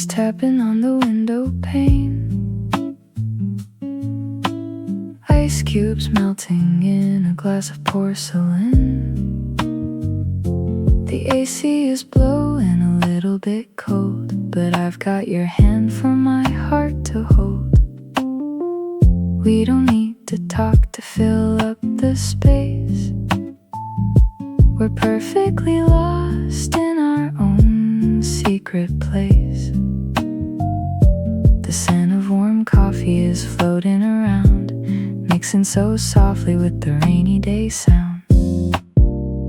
Tapping on the window pane, ice cubes melting in a glass of porcelain. The AC is blowing a little bit cold, but I've got your hand for my heart to hold. We don't need to talk to fill up the space. We're perfectly lost in our own secret place. The scent of warm coffee is floating around, mixing so softly with the rainy day sound.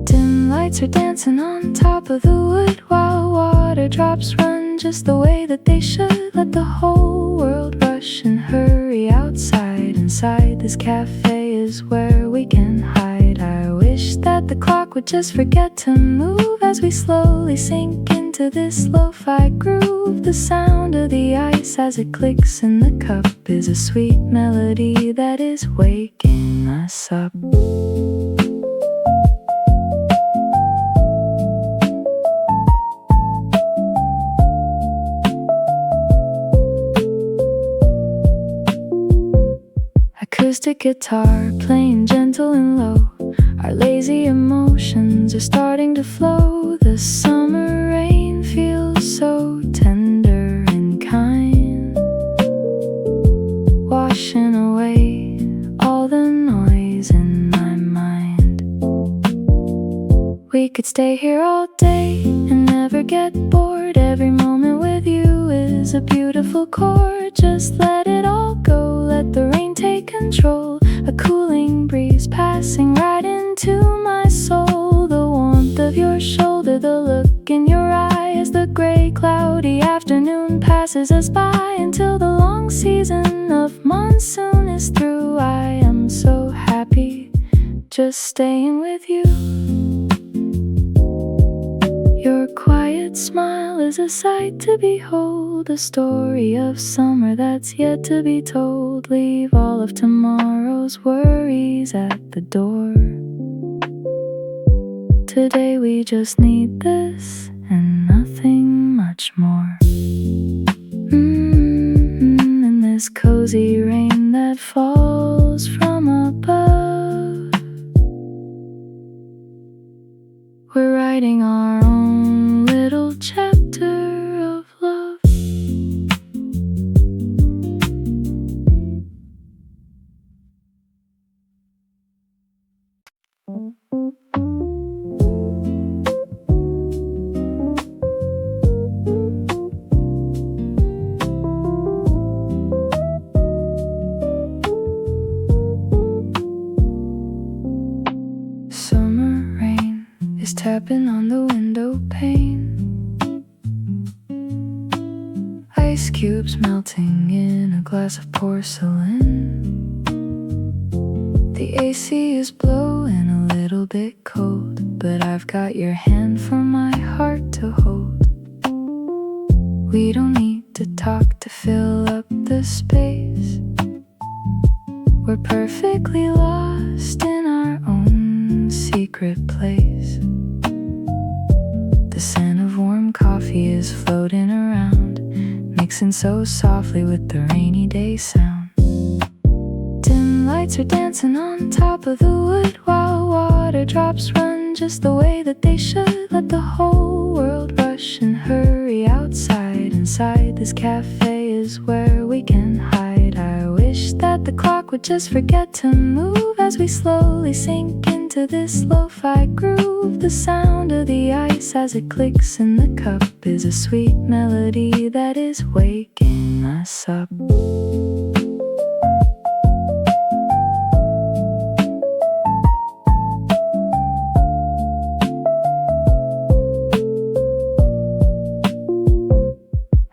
Dim lights are dancing on top of the wood, while water drops run just the way that they should. Let the whole world rush and hurry outside. Inside this cafe is where we can hide. I wish that the clock would just forget to move as we slowly sink into this lo-fi groove. The sound of the ice as it clicks in the cup is a sweet melody that is waking us up. Acoustic guitar playing gentle and low. Our lazy emotions are starting to flow. The summer rain feels so tender and kind, washing away all the noise in my mind. We could stay here all day and never get bored. Every moment with you is a beautiful chord. Just let it all go, let the rain take control. A cooling breeze passing right into my soul. The warmth of your shoulder, the look in your eye as the gray cloudy afternoon passes us by, until the long season of monsoon is through. I am so happy just staying with you. Your quiet smile is a sight to behold, a story of summer that's yet to be told. Leave all of tomorrow's worries at the door. Today we just need this and nothing much more. In this cozy rain that falls from above, we're writing our own little chapter of love. Summer rain is tapping on the window pane, ice cubes melting in a glass of porcelain. The AC is blowing a little bit cold, but I've got your hand for my heart to hold. We don't need to talk to fill up the space. We're perfectly lost in our own secret place. The scent of warm coffee is floating around, mixing so softly with the rainy day sound. Dim lights are dancing on top of the wood, while water drops run just the way that they should. Let the whole world rush and hurry outside. Inside this cafe is where we can hide. I wish that the clock would just forget to move as we slowly sink into this lo-fi groove. The sound of the ice as it clicks in the cup is a sweet melody that is waking us up.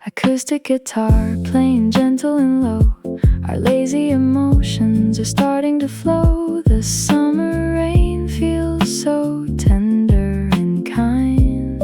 Acoustic guitar playing gentle and low. Our lazy emotions are starting to flow. The summer rain feels so tender and kind,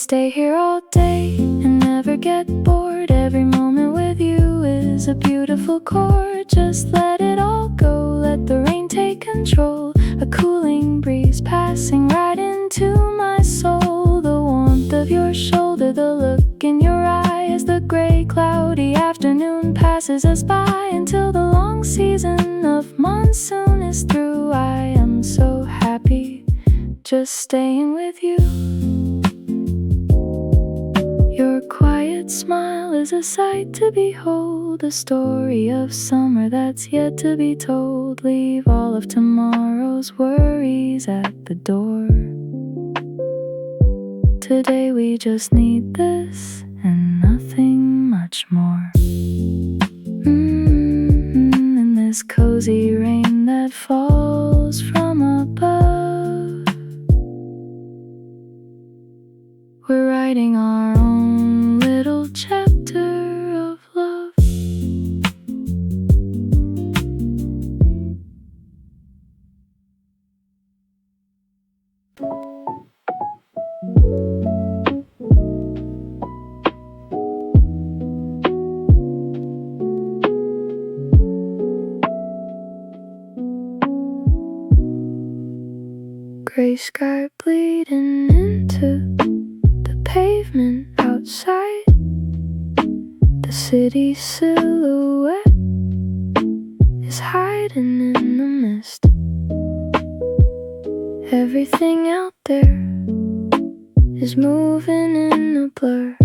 stay here all day and never get bored. Every moment with you is a beautiful chord. Just let it all go, let the rain take control. A cooling breeze passing right into my soul. The warmth of your shoulder, the look in your eye as the gray cloudy afternoon passes us by until the long season of monsoon is through. I am so happy just staying with you. Your quiet smile is a sight to behold, a story of summer that's yet to be told. Leave all of tomorrow's worries at the door. Today we just need this and nothing much more. In this cozy rain that falls from above, we're writing our own little chapter of love. Gray sky bleeding into the pavement outside. The city silhouette is hiding in the mist. Everything out there is moving in a blur,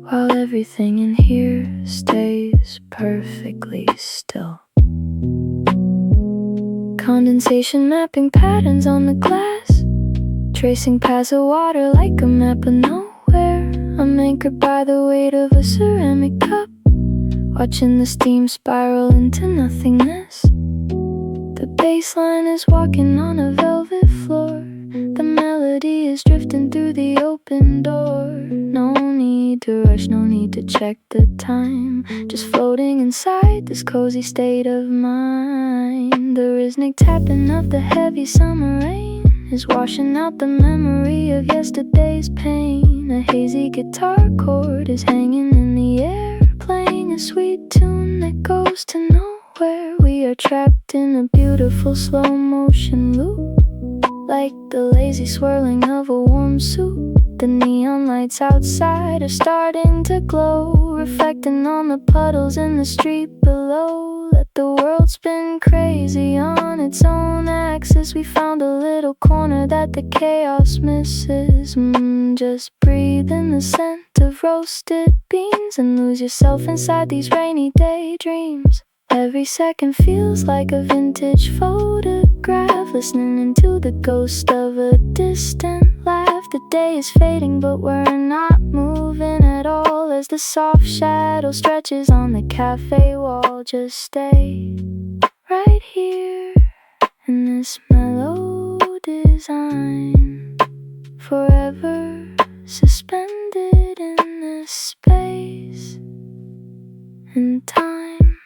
while everything in here stays perfectly still. Condensation mapping patterns on the glass, tracing paths of water like a map of nowhere. I'm anchored by the weight of a ceramic cup, watching the steam spiral into nothingness. The bass line is walking on a velvet floor. The melody is drifting through the open door. No need to rush, no need to check the time. Just floating inside this cozy state of mind. The rhythmic tapping of the heavy summer rain is washing out the memory of yesterday's pain. A hazy guitar chord is hanging in the air, playing a sweet tune that goes to nowhere. We are trapped in a beautiful slow motion loop, like the lazy swirling of a warm soup. The neon lights outside are starting to glow, reflecting on the puddles in the street below. Let the world spin crazy on its own axis. We found a little corner that the chaos misses. Just breathe in the scent of roasted beans and lose yourself inside these rainy daydreams. Every second feels like a vintage photograph, listening into the ghost of a distant laugh. The day is fading, but we're not moving at all as the soft shadow stretches on the cafe wall. Just stay right here in this mellow design, forever suspended in this space and time.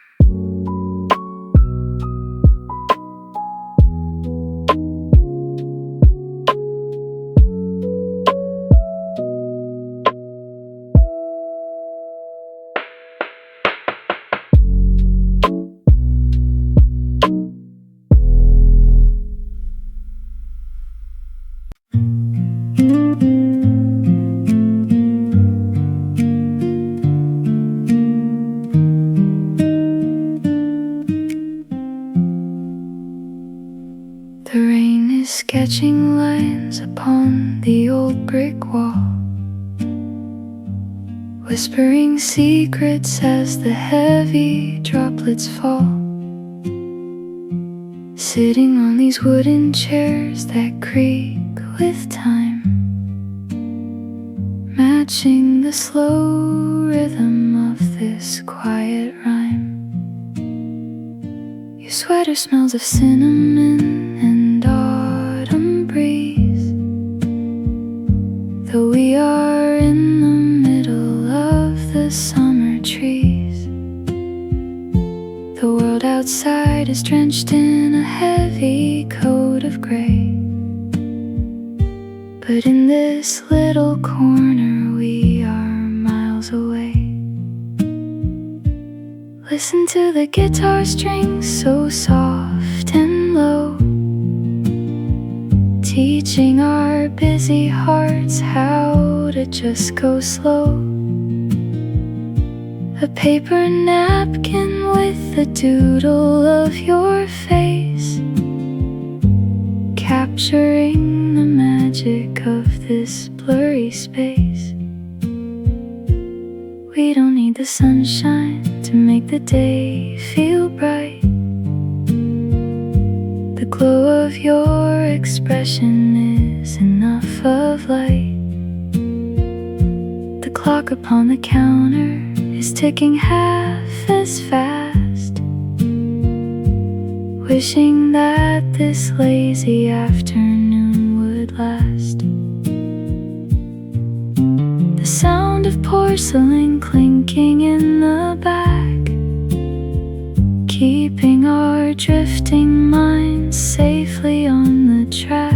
The rain is sketching lines upon the old brick wall, whispering secrets as the heavy droplets fall. Sitting on these wooden chairs that creak with time, matching the slow rhythm of this quiet rhyme. Your sweater smells of cinnamon and autumn breeze, though we are in the middle of the summer trees. The world outside is drenched in a heavy coat of gray, but But in this little corner we are miles away. Listen to the guitar strings so soft and low, teaching our busy hearts how to just go slow. A paper napkin with a doodle of your face, capturing the magic of this blurry space. We don't need the sunshine to make the day feel bright. The glow of your expression is enough of light. The clock upon the counter is ticking half as fast, wishing that this lazy afternoon would last. The sound of porcelain clinking in the back, keeping our drifting minds safely on the track.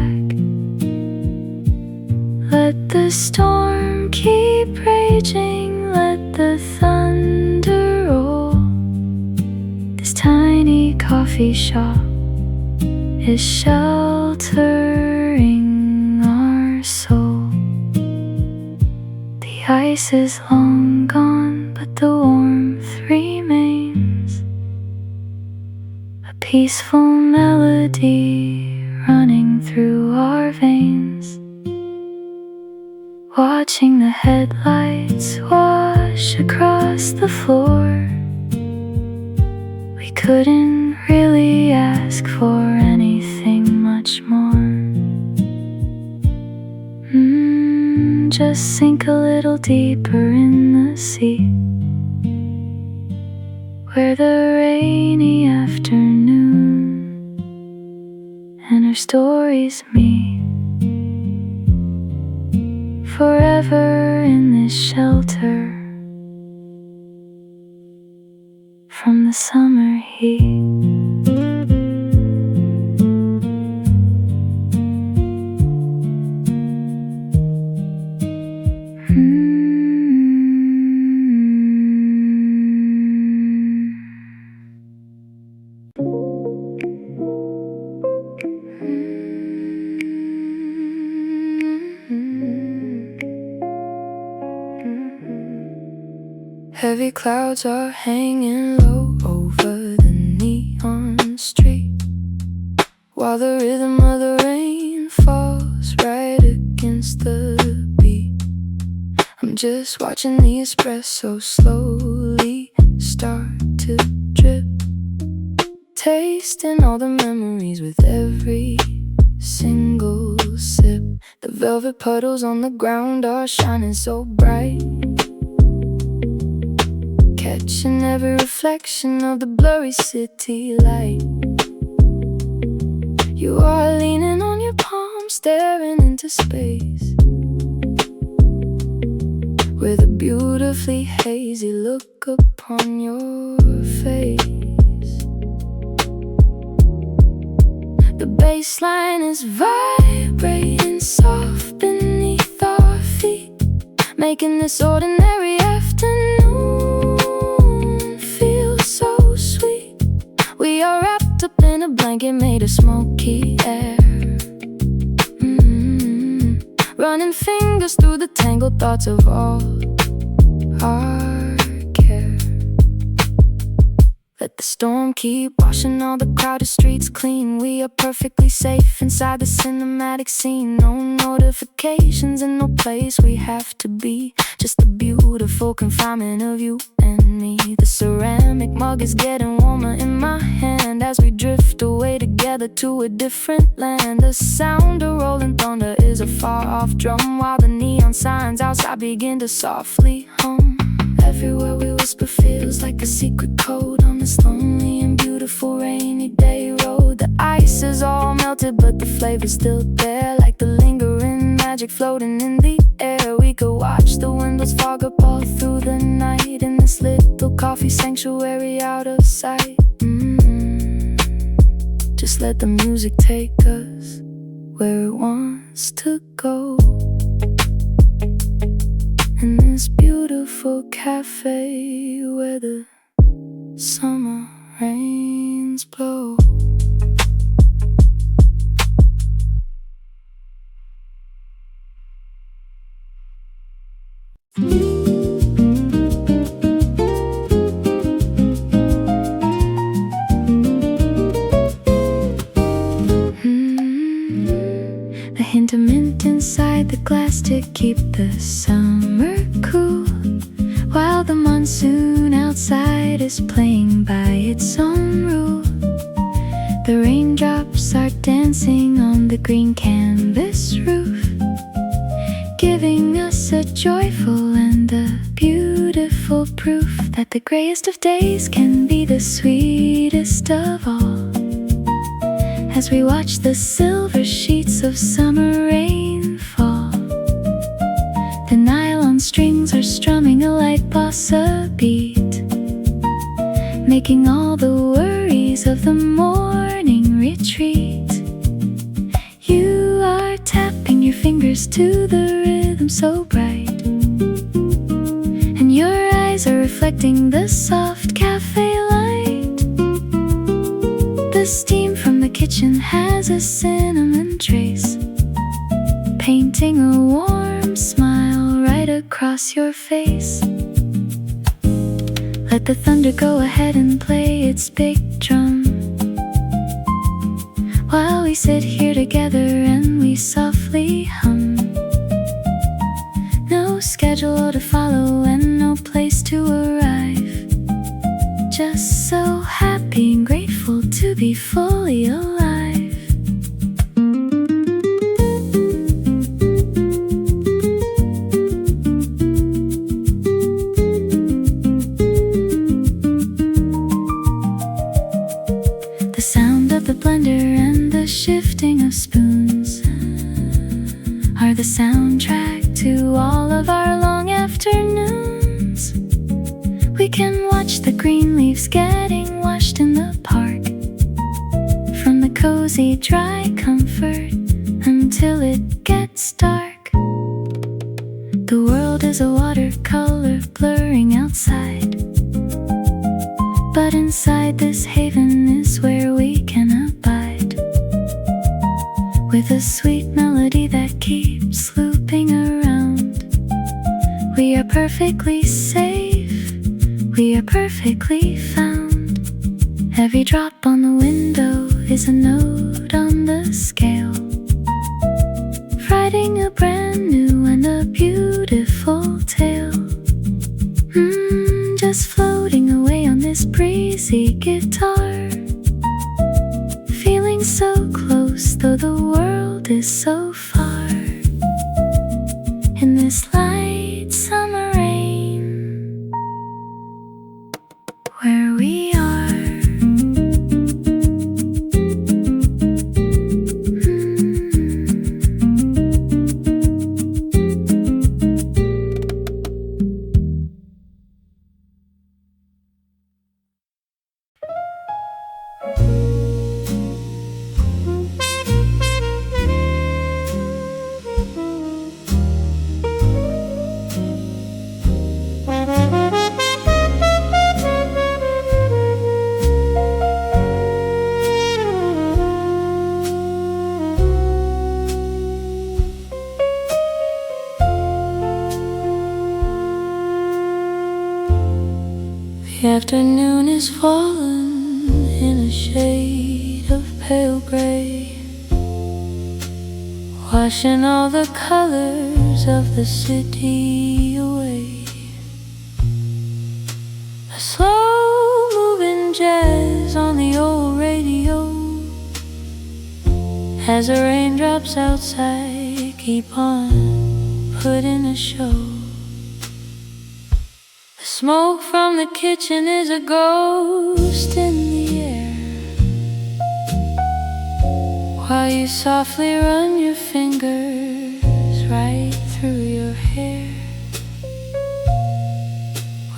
Let the storm keep raging, let the thunder roll. This tiny coffee shop is sheltering our soul. The ice is long gone, but the warmth remains. A peaceful melody running through our veins. Watching the headlights wash across the floor, we couldn't really ask for anything much more. Just sink a little deeper in the sea, where the rainy afternoon and her stories meet. Forever in this shelter from the summer heat. Heavy clouds are hanging low over the neon street, while the rhythm of the rain falls right against the beat. I'm just watching the espresso slowly start to drip, tasting all the memories with every single sip. The velvet puddles on the ground are shining so bright, catching every reflection of the blurry city light. You are leaning on your palm, staring into space, with a beautifully hazy look upon your face. The bass line is vibrating soft beneath our feet, making this ordinary afternoon feel so sweet. We are wrapped up in a blanket made of smoky air, running fingers through the tangled thoughts of all our care. Let the storm keep washing all the crowded streets clean. We are perfectly safe inside the cinematic scene. No notifications and no place we have to be, just the beautiful confinement of you and me. The ceramic mug is getting warmer in my hand as we drift away together to a different land. The sound of rolling thunder is a far-off drum, while the neon signs outside begin to softly hum. Everywhere we whisper feels like a secret code on this lonely and beautiful rainy day road. The ice is all melted, but the flavor's still there, like the lingering magic floating in the air. We could watch the windows fog up all through the night in this little coffee sanctuary out of sight. Just let the music take us where it wants miles to go. In this beautiful cafe where the summer rains blow. A hint of mint inside the glass to keep the summer cool, while the monsoon outside is playing by its own rule. The raindrops are dancing on the green canvas roof, giving us a joyful and a beautiful proof that the grayest of days can be the sweetest of all. As we watch the silver sheets of summer rain fall, the nylon strings are strumming a light bossa beat, making all the worries of the morning retreat. You are tapping your fingers to the rhythm so bright, and your eyes are reflecting the soft cafe light. The steam from the kitchen has a cinnamon trace, painting a warm smile right across your face. Let the thunder go ahead and play its big drum, while we sit here together and we softly hum. No schedule to follow and no place to arrive, just so happy and grateful to be fully alive. The sound of the blender and the shifting of spoons are the soundtrack to all of our long afternoons. We can watch the green leaves getting washed in the park, from the cozy dry comfort until it gets dark. The world is a watercolor blurring outside, but inside this haven is where we can abide, with a sweet melody that keeps looping around. We are perfectly safe, we are perfectly found. Every drop on the window is a note on the scale, writing a brand new and a beautiful tale. Just floating away on this breezy guitar, feeling so close though the world is so far. In this light summer rain, where we are. The afternoon is fallen in a shade of pale gray, washing all the colors of the city away. A slow-moving jazz on the old radio, as the raindrops outside keep on putting a show. Smoke from the kitchen is a ghost in the air, while you softly run your fingers right through your hair.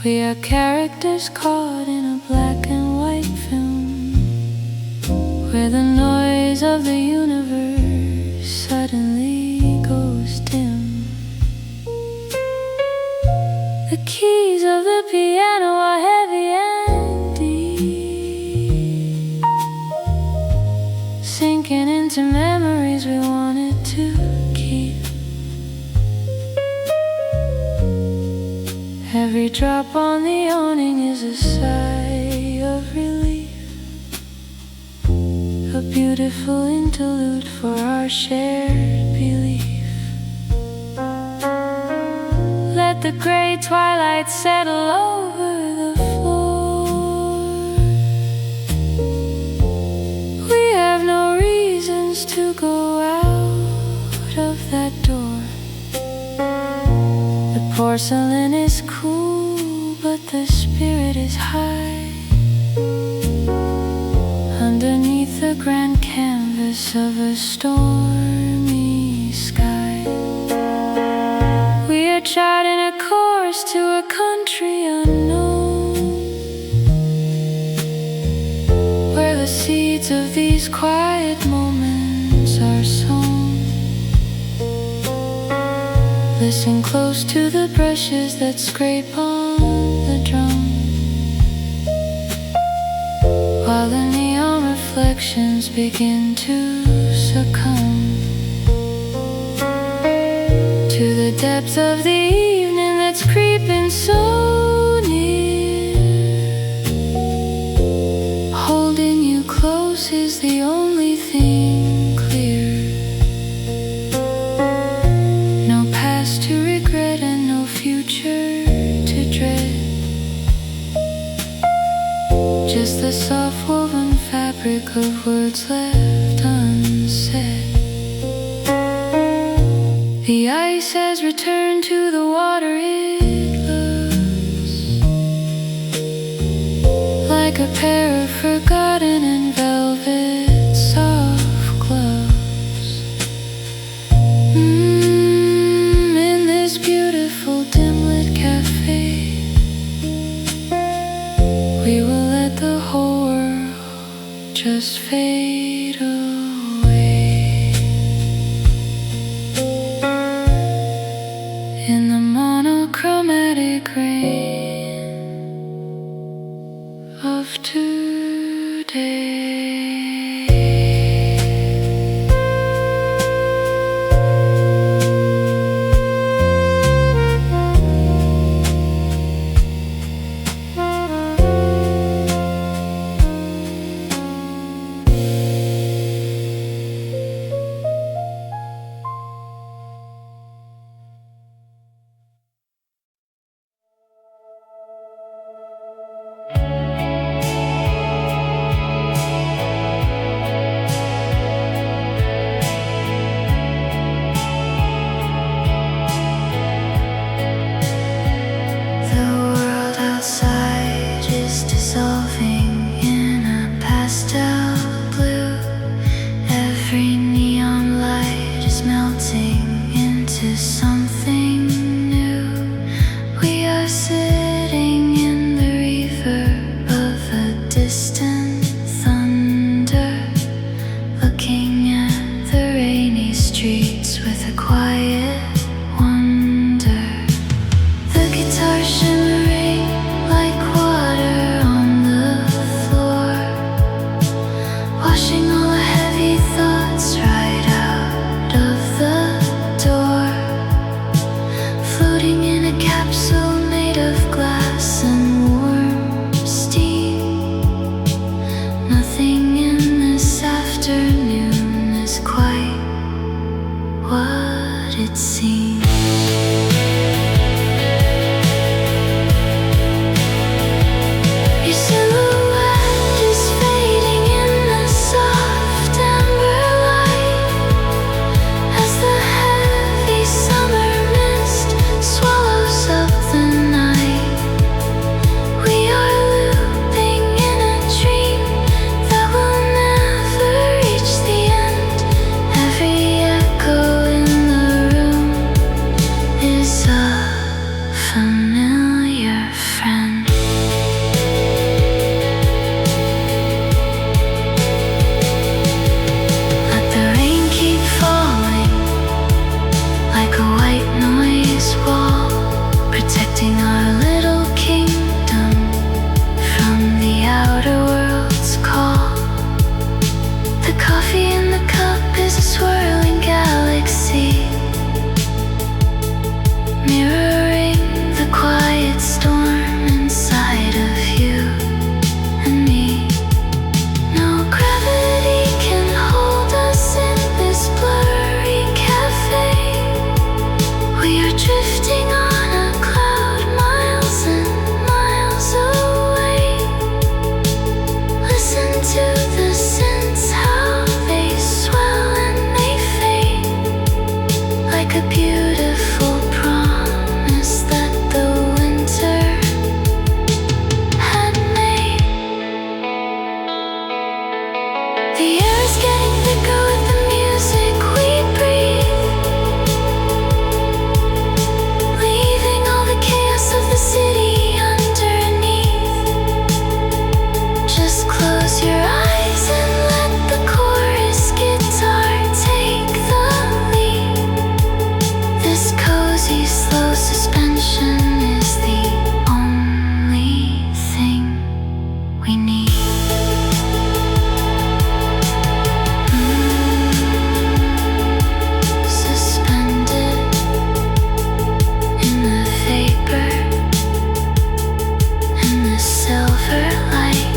We are characters caught in a black and white film, where the noise of the universe suddenly keys of the piano are heavy and deep, sinking into memories we wanted to keep. Every drop on the awning is a sigh of relief, a beautiful interlude for our shared belief. Let the gray twilight settle over the floor. We have no reasons to go out of that door. The porcelain is cool, but the spirit is high. Underneath the grand canvas of a stormy sky, we are charting a course to a country unknown, where the seeds of these quiet moments are sown. Listen close to the brushes that scrape on the drum, while the neon reflections begin to succumb to the depths of the evening that's creeping so near. Holding you close is the only thing clear. No past to regret and no future to dread, just the soft woven fabric of words left unsaid. The ice has returned to the water, it looks like a pair of forgotten and velvet soft gloves. In this beautiful dim-lit cafe, we will let the whole world just fade away. In the monochromatic rain of today. The air is getting thicker with the music we breathe, leaving all the chaos of the city underneath. Just close your eyes and let the chorus guitar take the lead. This cozy slow suspension is the only thing we need. Suspended in the vapor, in the silver light,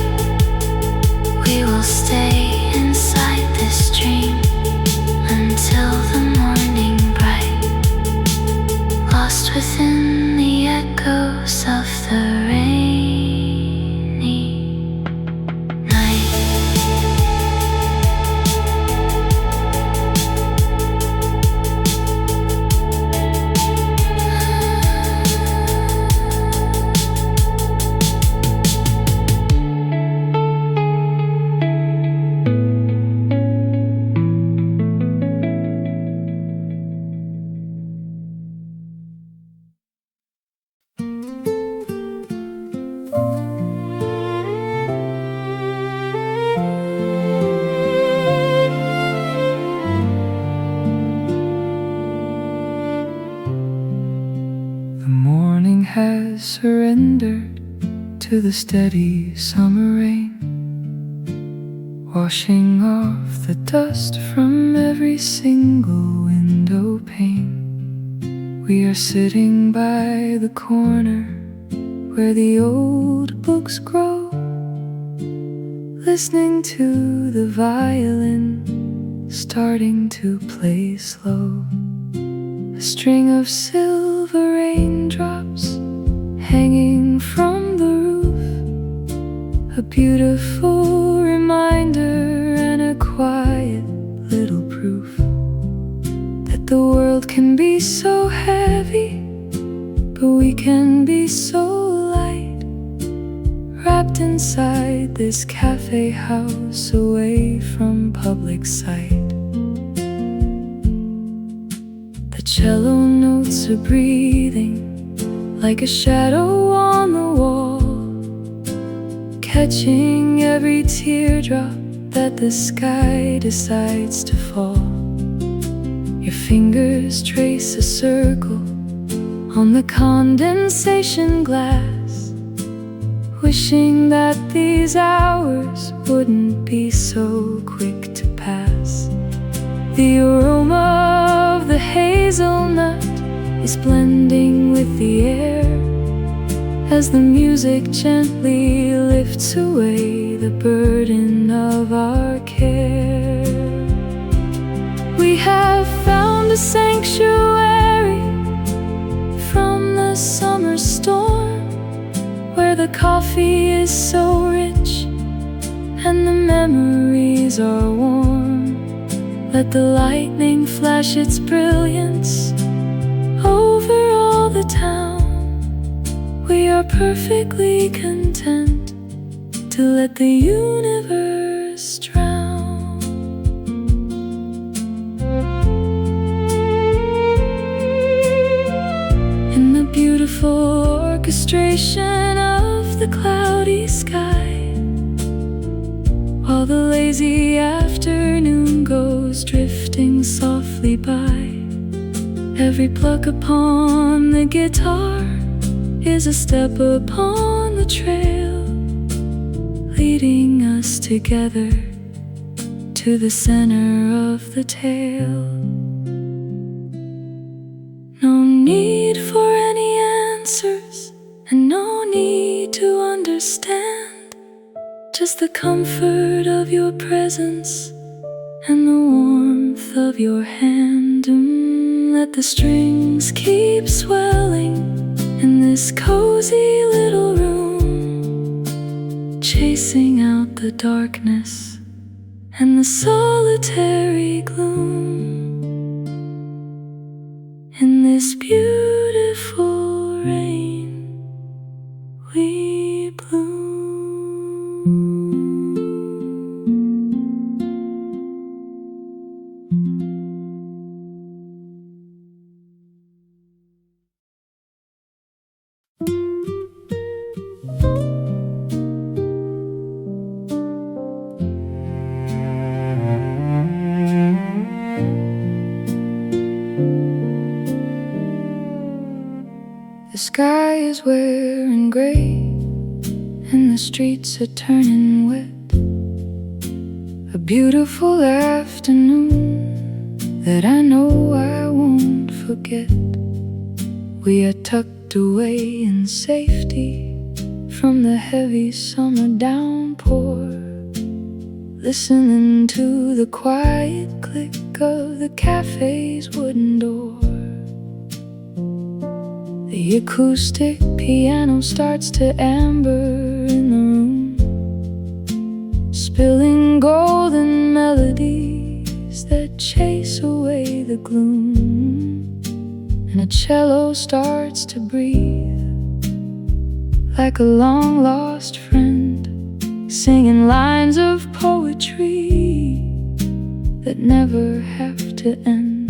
we will stay inside this dream until the morning bright, lost within the echoes of the rainy night. The morning has surrendered to the steady summer rain, washing off the dust from every single window pane. We are sitting by the corner where the old books grow, listening to the violin starting to play slow. A string of silver raindrops hanging from the roof, a beautiful reminder and a quiet little proof that the world can be so heavy, but we can be so light, wrapped inside this cafe house away from public sight. The cello notes are breathing like a shadow on the wall, catching every teardrop that the sky decides to fall. Your fingers trace a circle on the condensation glass, wishing that these hours wouldn't be so quick to pass. The aroma of the hazelnut is blending with the air as the music gently lifts away the burden of our care. We have found a sanctuary from the summer storm, where the coffee is so rich and the memories are warm. Let the lightning flash its brilliance over all the town. We are perfectly content to let the universe drown. In the beautiful orchestration of the cloudy sky, while the lazy afternoon goes drifting softly by, every pluck upon the guitar is a step upon the trail, leading us together to the center of the tale. No need for any answers, and no need to understand, just the comfort of your presence and the warmth of your hand. Let the strings keep swelling in this cozy little room, chasing out the darkness and the solitary gloom. In this beautiful rain we bloom. is wearing gray and the streets are turning wet. A beautiful afternoon that I know I won't forget. We are tucked away in safety from the heavy summer downpour, listening to the quiet click of the cafe's wooden door. The acoustic piano starts to amber in the room, spilling golden melodies that chase away the gloom. And a cello starts to breathe like a long-lost friend, singing lines of poetry that never have to end.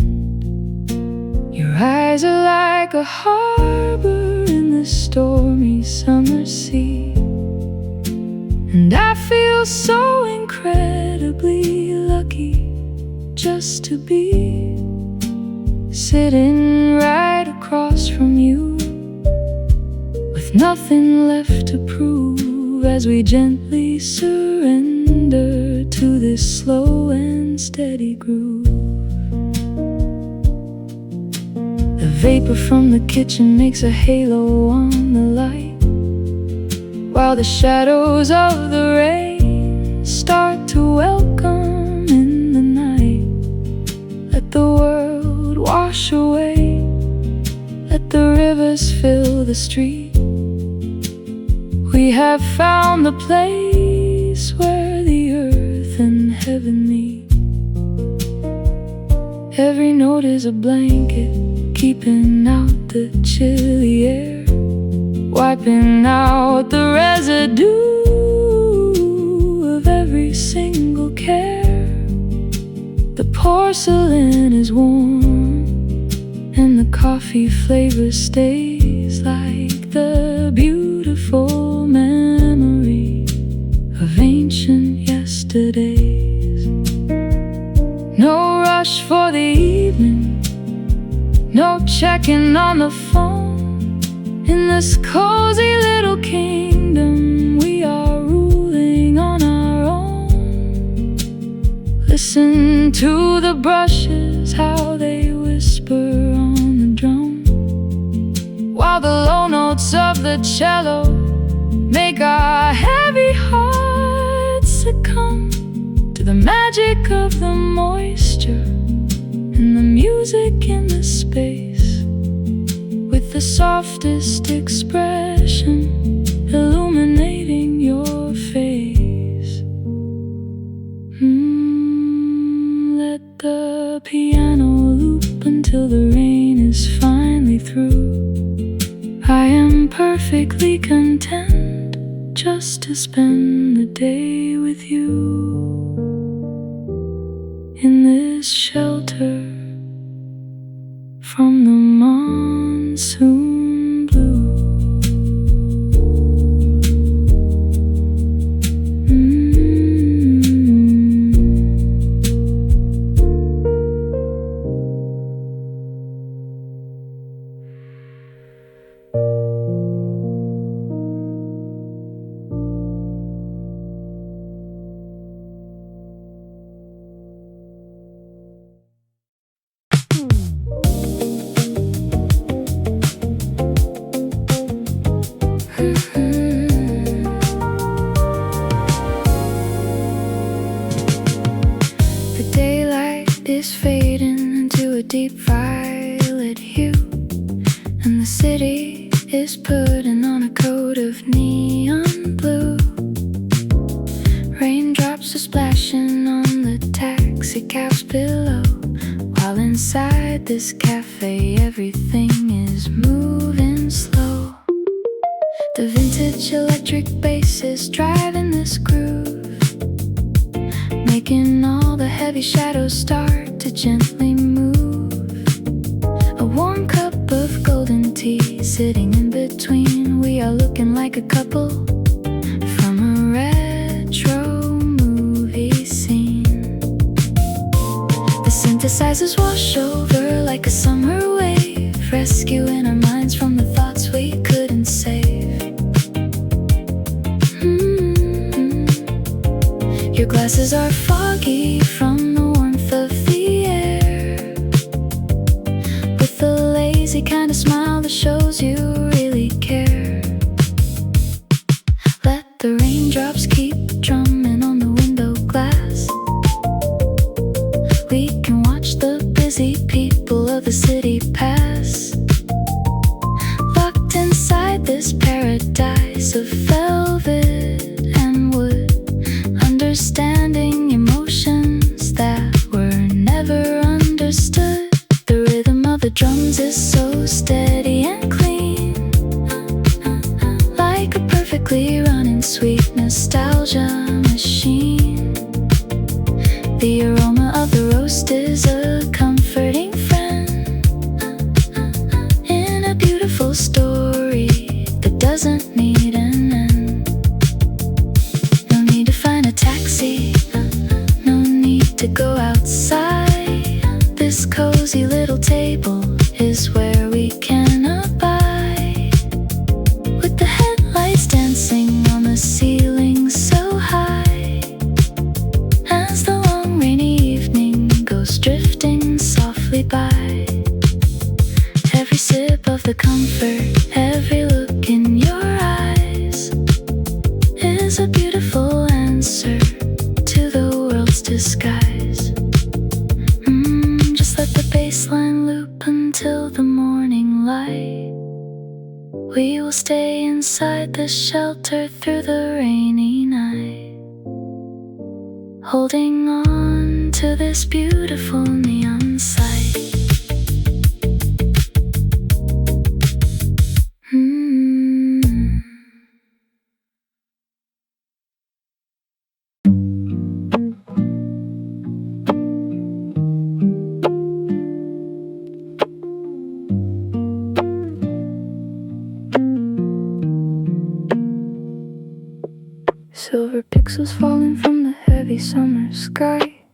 Your eyes are like a harbor in the stormy summer sea, and I feel so incredibly lucky just to be sitting right across from you, with nothing left to prove, as we gently surrender to this slow and steady groove. The vapor from the kitchen makes a halo on the light, while the shadows of the rain start to welcome in the night. Let the world wash away, let the rivers fill the street. We have found the place where the earth and heaven meet. Every note is a blanket, keeping out the chilly air, wiping out the residue of every single care. The porcelain is warm, and the coffee flavor stays like the beautiful memory of ancient yesterdays. No rush for the evening, no checking on the phone. In this cozy little kingdom, we are ruling on our own. Listen to the brushes, how they whisper on the drum, while the low notes of the cello make our heavy hearts succumb to the magic of the moisture and the music in the space, with the softest expression illuminating your face. Let the piano loop until the rain is finally through. I am perfectly content just to spend the day with you in this shelter from the monsoon blue. The daylight is fading into a deep violet hue, and the city is putting on a coat of neon blue. Raindrops are splashing on the taxi cabs below, while inside this cafe everything is moving slow. The vintage electric bass is driving this groove, making all the heavy shadows start to gently move. A warm cup of golden tea sitting in between, we are looking like a couple from a retro movie scene. The synthesizers wash over like a summer wave, rescuing our minds from the thoughts we couldn't see. Your glasses are foggy from the warmth of the air, with a lazy kind of smile that shows you really care. Let the raindrops keep drumming on the window glass. We can watch the busy people of the city pass, locked inside this paradise of velvet and wood, understanding emotions that were never understood. The rhythm of the drums is so steady and clean, like a perfectly running sweet nostalgia machine. The aroma of the roast is a comforting friend in a beautiful story that doesn't need an end. No need to find a taxi, no need to go outside. This cozy little table is where we can abide, with the headlights dancing on the ceiling so high, as the long rainy evening goes drifting softly by. Every sip of the comfort, every look in your eyes is a beautiful answer to the world's disguise. Just let the bassline loop until the morning light. We will stay inside the shelter through the rainy night, holding on to this beautiful neon sight. Silver pixels falling from the heavy summer sky,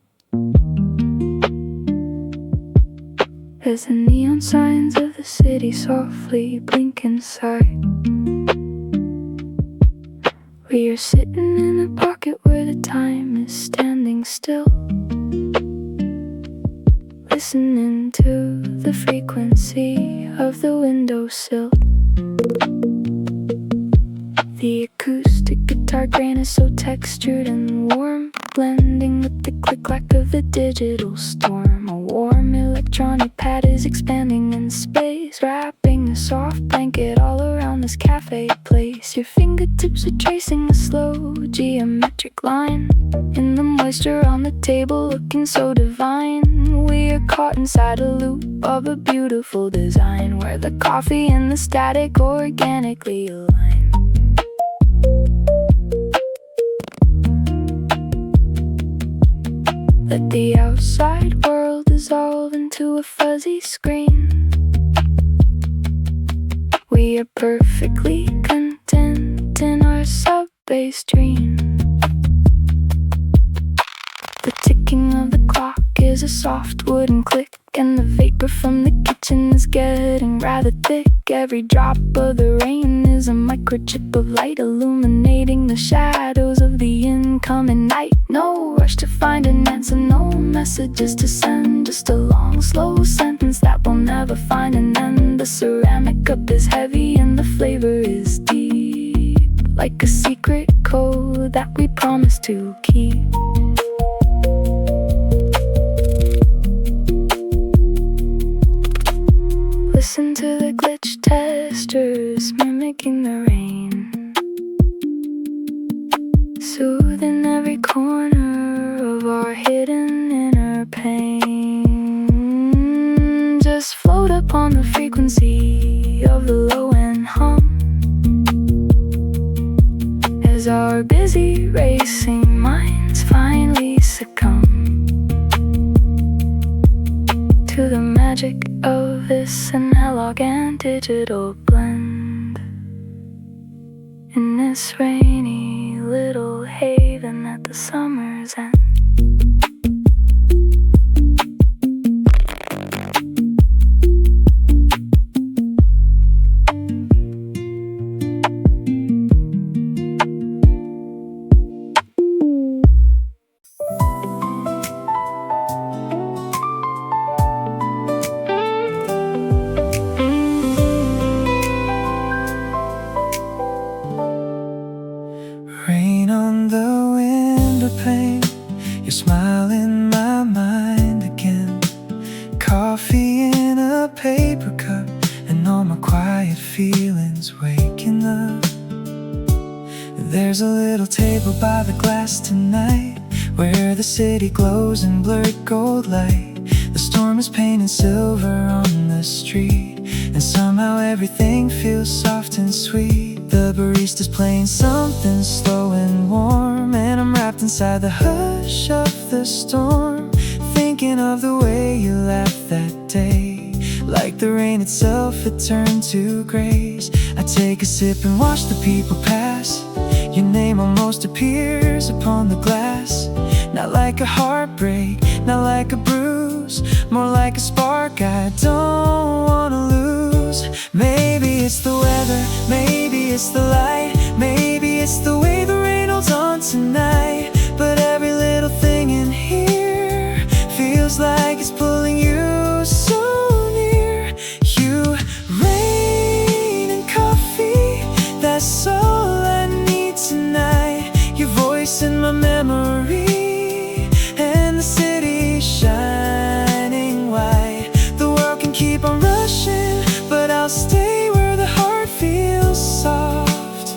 as the neon signs of the city softly blink inside. We are sitting in a pocket where the time is standing still, listening to the frequency of the windowsill. The acoustic guitar grain is so textured and warm, blending with the click-clack of the digital storm. A warm electronic pad is expanding in space, wrapping a soft blanket all around this cafe place. Your fingertips are tracing a slow geometric line in the moisture on the table, looking so divine. We are caught inside a loop of a beautiful design, where the coffee and the static organically align. Let the outside world dissolve into a fuzzy screen. We are perfectly content in our sub-bass dream. The ticking of the clock is a soft wooden click, and the vapor from the kitchen is getting rather thick. Every drop of the rain is a microchip of light, illuminating the shadows of the incoming night. No rush to find an answer, no messages to send, just a long, slow sentence that will never find an end. The ceramic cup is heavy and the flavor is deep, like a secret code that we promise to keep. Listen to the glitch testers mimicking the rain, soothing every corner of our hidden inner pain. Just float upon the frequency of the low-end hum, as our busy racing minds finally succumb to the magic of this analog and digital blend, in this rainy little haven at the summer's end. Your smile in my mind again. Coffee in a paper cup, and all my quiet feelings waking up. There's a little table by the glass tonight, where the city glows in blurred gold light. The storm is painting silver on the street, and somehow everything feels soft and sweet. The barista's playing something slow and warm, and I'm wrapped inside the hush of the storm, thinking of the way you laughed that day. Like the rain itself had turned to grace. I take a sip and watch the people pass. Your name almost appears upon the glass. Not like a heartbreak, not like a bruise, more like a spark I don't wanna lose. Maybe it's the weather, maybe it's the light, maybe it's the way the rain holds on tonight. But every little thing in here feels like it's pulling you so near. You, rain and coffee, that's all I need tonight. Your voice in my memory, and the city shining white. The world can keep on rushing, but I'll stay where the heart feels soft.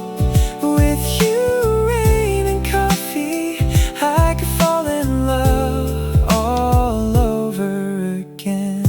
With you, rain and coffee, I could fall in love all over again.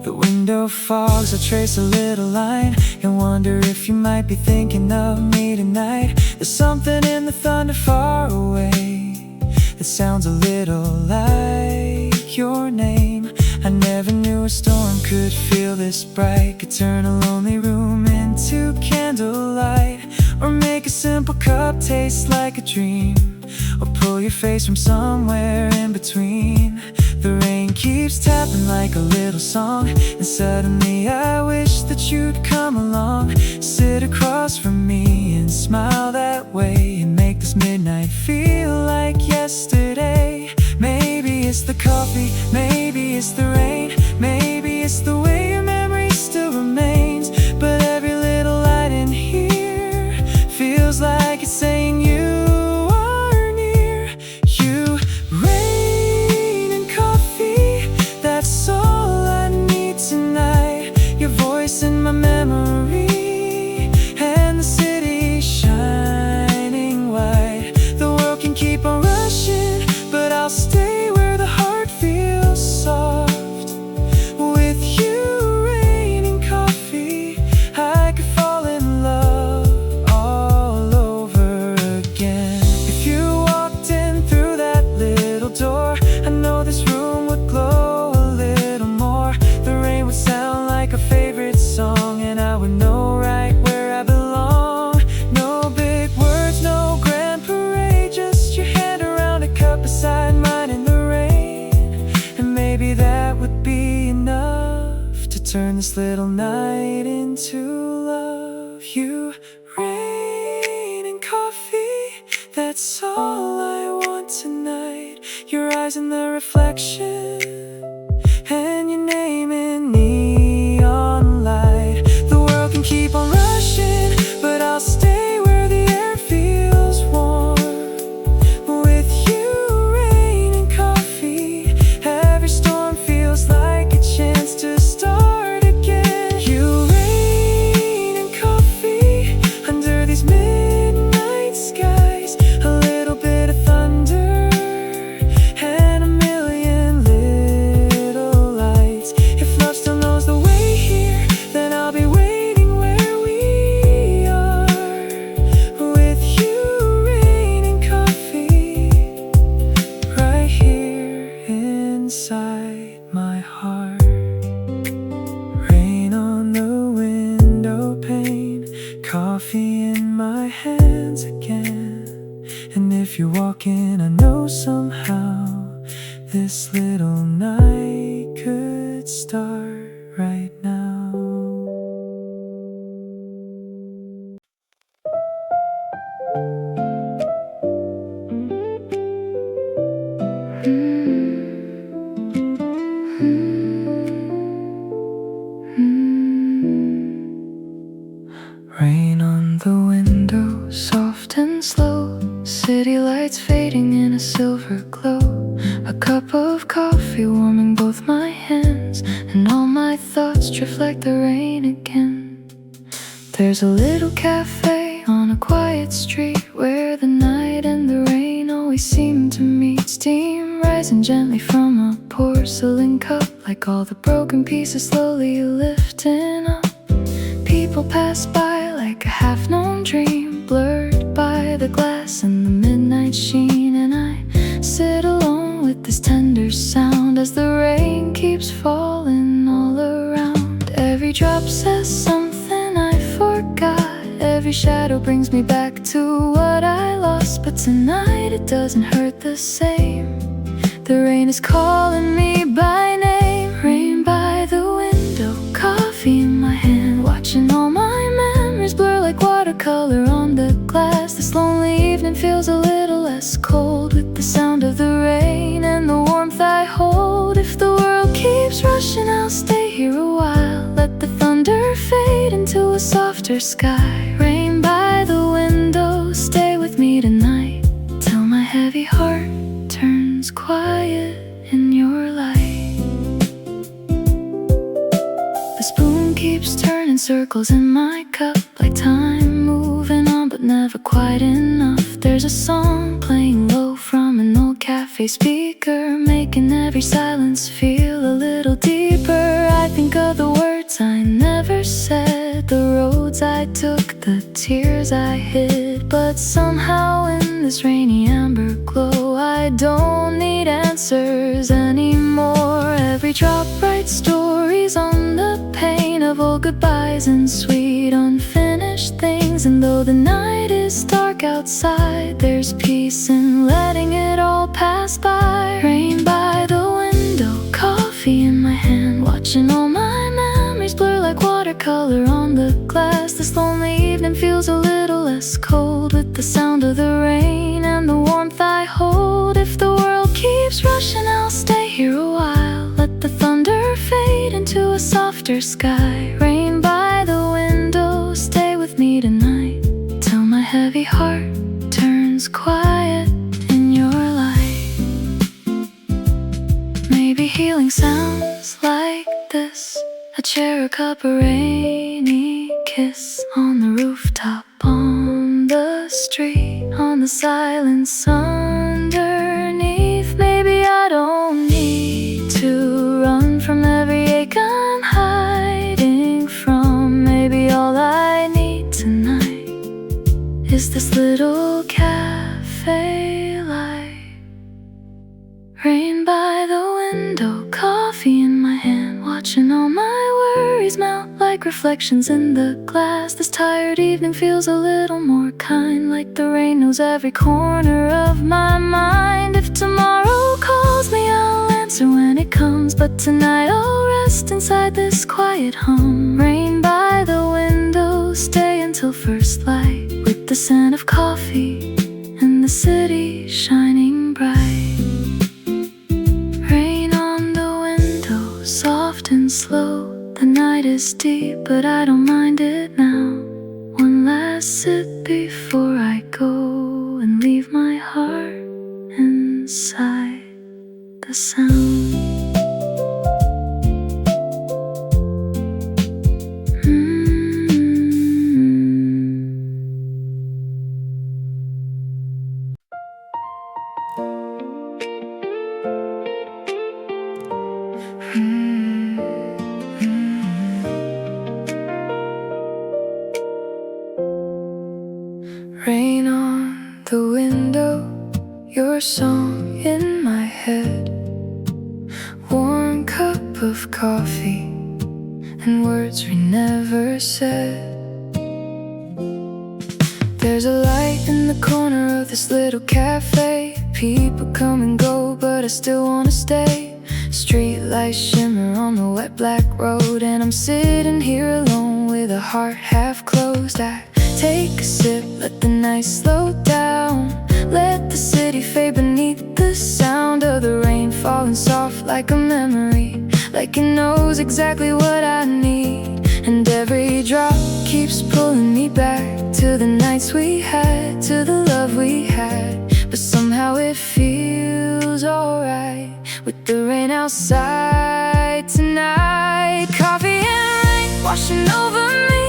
The window fogs, I trace a little line and wonder if you might be thinking of me tonight. There's something in the thunder far away that sounds a little like your name. I never knew a storm could feel this bright, could turn a lonely room into candlelight, or make a simple cup taste like a dream, or pull your face from somewhere in between. The rain keeps tapping like a little song, and suddenly I wish that you'd come along. Sit across from me and smile that way, and make this midnight feel like yesterday. Maybe it's the coffee, maybe it's the rain, maybe it's the way your memory still remains. But every little light in here feels like it's saying you are near. You, rain and coffee, that's all I need tonight. Your voice in my memory, and the city shining white. The world can keep on rushing, but I'll stay where the heart feels soft. With you, rain and coffee, I could fall in love all over again. If you walked in through that little door, I know this room would glow a little more. The rain would sound like a favorite song, and I would know right where I belong. No big words, no grand parade, just your hand around a cup beside mine in the rain. And maybe that would be enough to turn this little night into love. You, rain and coffee, that's all I want tonight. Your eyes in the reflection, and your name in neon light. The world can keep on rushing, but I'll stay where the air feels warm. With you, rain and coffee, every storm feels like a chance to start again. You, rain and coffee, under these midnight skies, a little bit of thunder and a million little lights. If love still knows the way here, then I'll be waiting where we are. With you, rain and coffee, right here inside my heart. Rain on the window pane, coffee in my hands again. And if you're walking, I know somehow this little night could start right now. Rain on the window, soft and slow. City lights lights fading in a silver glow. A cup of coffee warming both my hands, and all my thoughts drift like the rain again. There's a little cafe on a quiet street where the night and the rain always seem to meet. Steam rising gently from a porcelain cup, like all the broken pieces slowly lifting up. People pass by like a half-known dream, blurred by the glass and the midnight sheen. And I sit alone with this tender sound as the rain keeps falling all around. Every drop says something I forgot, every shadow brings me back to what I lost. But tonight it doesn't hurt the same. The rain is calling me by name. Rain by the window, coffee in my hand, watching all my memories blur like watercolor on the glass. This lonely evening feels a little less cold with the sound of the rain and the warmth I hold. If the world keeps rushing, I'll stay here a while. Let the thunder fade into a softer sky. Rain by the window, stay with me tonight, till my heavy heart turns quiet in your light. The spoon keeps turning circles in my cup, like time moving on but never quite enough. There's a song playing low from an old cafe speaker, making every silence feel a little deeper. I think of the words I never said, the roads I took, the tears I hid. But somehow in this rainy amber glow, I don't need answers anymore. Every drop writes stories on the pane of old goodbyes and sweet unfinished things. And though the night is dark outside, there's peace in letting it all pass by. Rain by the window, coffee in my hand, watching all my memories blur like watercolor on the glass. This lonely evening feels a little less cold with the sound of the rain and the warmth I hold. If the world keeps rushing, I'll stay here a while. Let the thunder fade into a softer sky. Rain by the window, stay with me tonight, till my heavy heart turns quiet in your light. Maybe healing sounds like this: a chair, a cup, a rainy kiss on the rooftop, on the street, on the silence underneath. Maybe I don't need to run from every ache I'm hiding from. Maybe all I need tonight is this little cafe light. Rain by the window, coffee in my hand, watching all my worries melt like reflections in the glass. This tired evening feels a little more kind, like the rain knows every corner of my mind. If tomorrow calls me, I'll answer when it comes, but tonight I'll rest inside this quiet hum. Rain by the window, stay until first light, with the scent of coffee and the city shining bright. Rain on the window, soft and slow. The night is deep, but I don't mind it now. One last sip before I go and leave my heart inside the sound. Rain on the window, your song in my head, warm cup of coffee and words we never said. There's a light in the corner of this little cafe. People come and go, but I still wanna stay. Street lights shimmer on the wet black road, and I'm sitting here alone with a heart half closed. I take a sip, let the night slow down, let the city fade beneath the sound of the rain falling soft like a memory, like it knows exactly what I need. And every drop keeps pulling me back to the nights we had, to the love we had. But it feels alright with the rain outside tonight. Coffee and rain washing over me,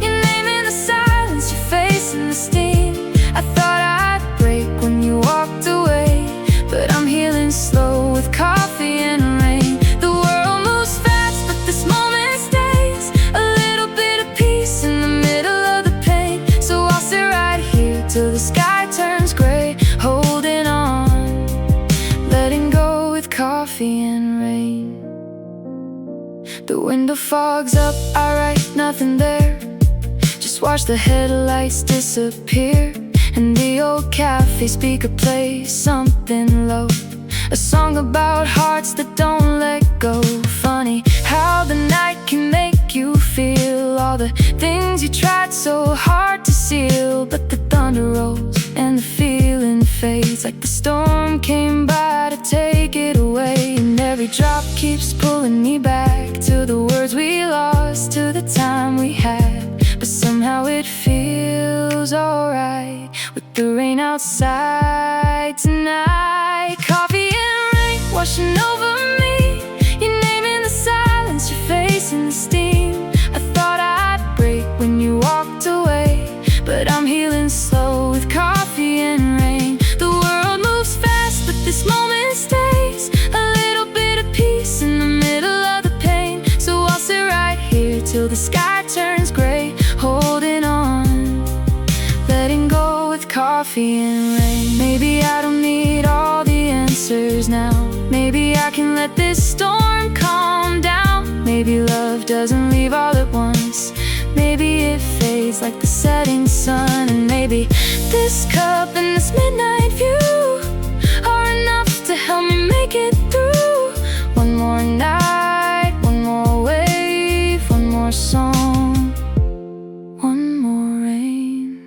your name in the silence, your face in the steam. I thought I'd break when you walked away, but I'm healing slow with coffee and rain. The world moves fast, but this moment stays. A little bit of peace in the middle of the pain. So I'll sit right here till the sky turns gray, holding on, letting go with coffee and rain. The window fogs up, I write nothing there, just watch the headlights disappear. And the old cafe speaker plays something low, a song about hearts that don't let go. Funny how the night can make you feel all the things you tried so hard to seal. But the thunder rolls and the feeling fades, like the storm came by to take it away. And every drop keeps pulling me back to the words we lost, to the time we had. But somehow it feels alright with the rain outside tonight. Coffee and rain washing over me, your name in the silence, your face in the steam. I thought I'd break when you walked away, but I'm healing slow with coffee and rain. The world moves fast, but this moment stays. A little bit of peace in the middle of the pain. So I'll sit right here till the sky turns gray, holding on, letting go with coffee and rain. Maybe I don't need all the answers now. Maybe I can let this storm calm down. Maybe love doesn't leave all at once. Maybe it fades like the setting sun. And maybe this cup and this midnight view are enough to help me make it through. One more night, one more wave, one more song, one more rain.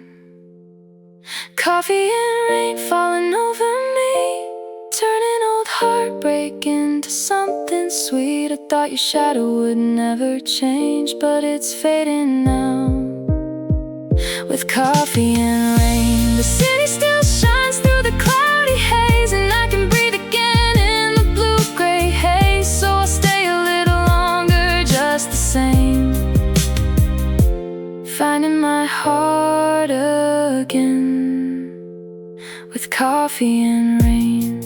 Coffee and rain falling over me, turning old heartbreak into something sweet. I thought your shadow would never change, but it's fading now with coffee and rain. The city still shines through the cloudy haze, and I can breathe again in the blue-gray haze. So I'll stay a little longer just the same, finding my heart again with coffee and rain.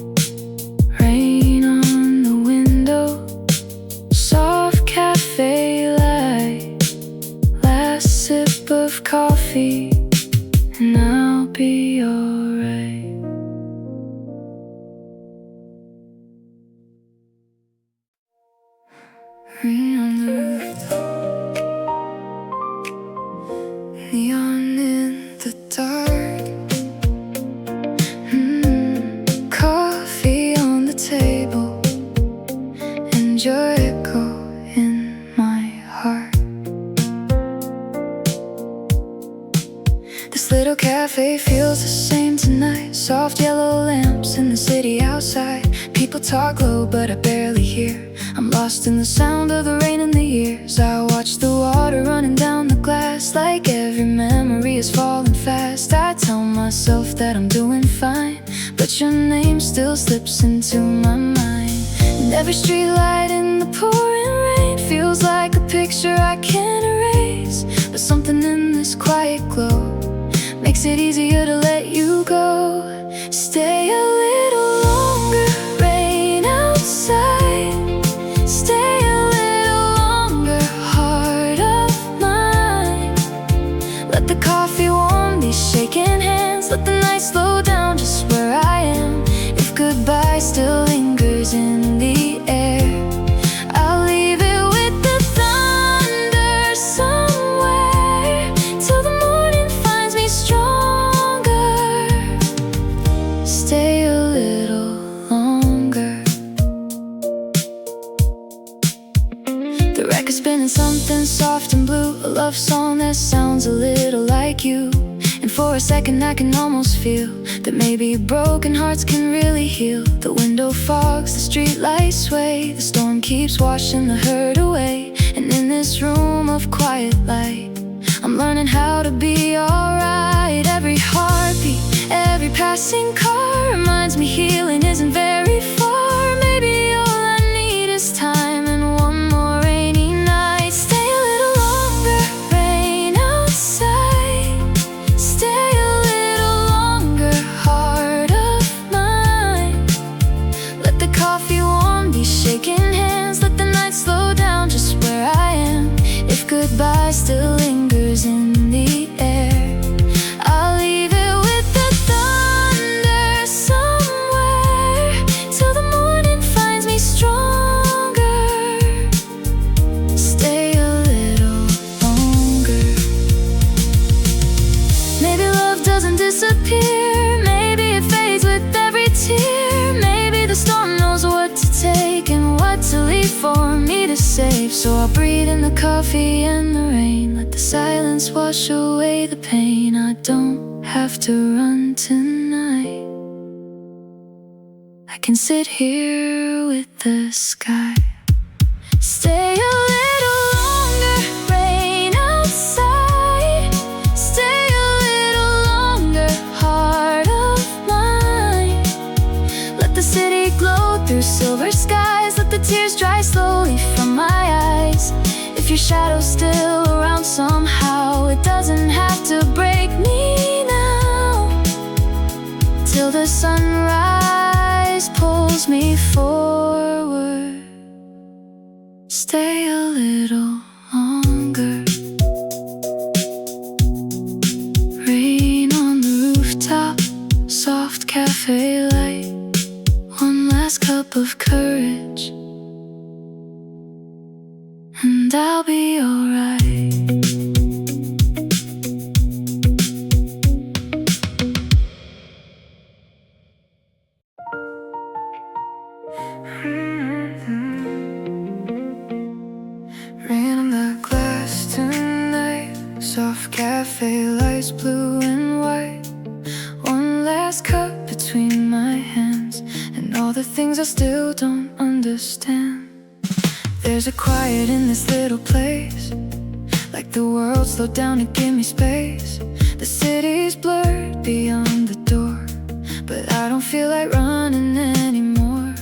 Rain on the window, soft cafe light, last sip of coffee, and I'll be alright. Rain on the rooftop, neon in the dark. Coffee on the table, and your echo in my heart. This little cafe feels the same tonight. Soft yellow lamps in the city outside. People talk low, but I barely hear. I'm lost in the sound of the rain in the years. I watch the water running down the glass, like every memory is falling fast. I tell myself that I'm doing fine, but your name still slips into my mind. And every street light in the pouring rain feels like a picture I can't erase. But something in this quiet glow makes it easier to let you go. Stay a little longer, rain outside. Stay a little longer, heart of mine. Let the coffee warm these shaking hands. Let the night slow down just where I am. If goodbye still lingers in the air, I'll leave it with the thunder somewhere, till the morning finds me stronger. Stay a little longer. The record's spinning something soft and blue, a love song that sounds a little like you. And for a second I can almost feel that maybe broken hearts can really heal. The window fogs, the street lights sway, the storm keeps washing the hurt away. And in this room of quiet light, I'm learning how to be alright. Every heartbeat, Every passing car reminds me healing isn't very far. Maybe all I need is time and one more rainy night. Stay a little longer, rain outside. Stay a little longer, heart of mine. Let the coffee warm, these shaking hands. Let the night slow down just where I am. If goodbye still lingers in the air, I'll leave it with the thunder somewhere, till the morning finds me stronger. Stay a little longer. Maybe love doesn't disappear, maybe it fades with every tear. Maybe the storm knows what to take and what to leave for me to save. So I'll breathe in the coffee and the rain, let the silence wash away the pain. I don't have to run tonight, I can sit here with the sky. Stay a little longer, rain outside. Stay a little longer, heart of mine. Let the city glow through silver skies. Let the tears dry slowly from my eyes. If your shadow's still around somehow, it doesn't have to break me now. Till the sunrise pulls me forward. Stay a little longer. Rain on the rooftop, soft cafe light. One last cup of courage, and I'll be alright. Rain on the glass tonight, soft cafe lights, blue and white. One last cup between my hands, and all the things I still don't understand. There's a quiet in this little place, like the world slowed down to give me space. The city's blurred beyond the door, but I don't feel like running anymore.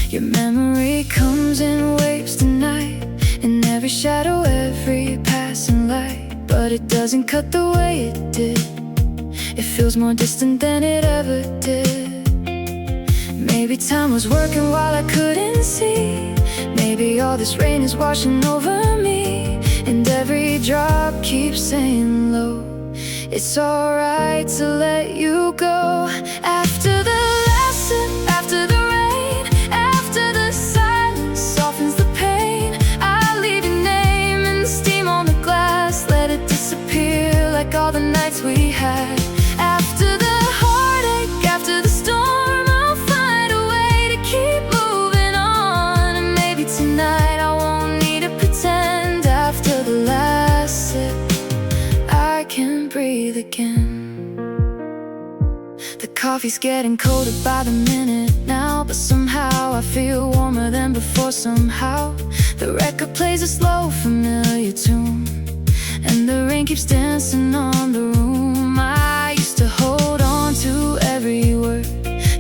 Your memory comes in waves tonight, in every shadow, every passing light. But it doesn't cut the way it did, it feels more distant than it ever did. Maybe time was working while I couldn't see. Maybe all this rain is washing over me, and every drop keeps saying low. It's alright to let you go. After the last sip, after the rain, after the silence softens the pain, I'll leave your name in the steam on the glass. Let it disappear like all the nights we had. After the heartache, after the storm, I'll find a way to keep moving on. And maybe tonight I won't need to pretend. After the last sip, I can breathe again. The coffee's getting colder by the minute now, but somehow I feel warmer than before. Somehow the record plays a slow, familiar tune, and the rain keeps dancing on the room. I used to hold on to every word,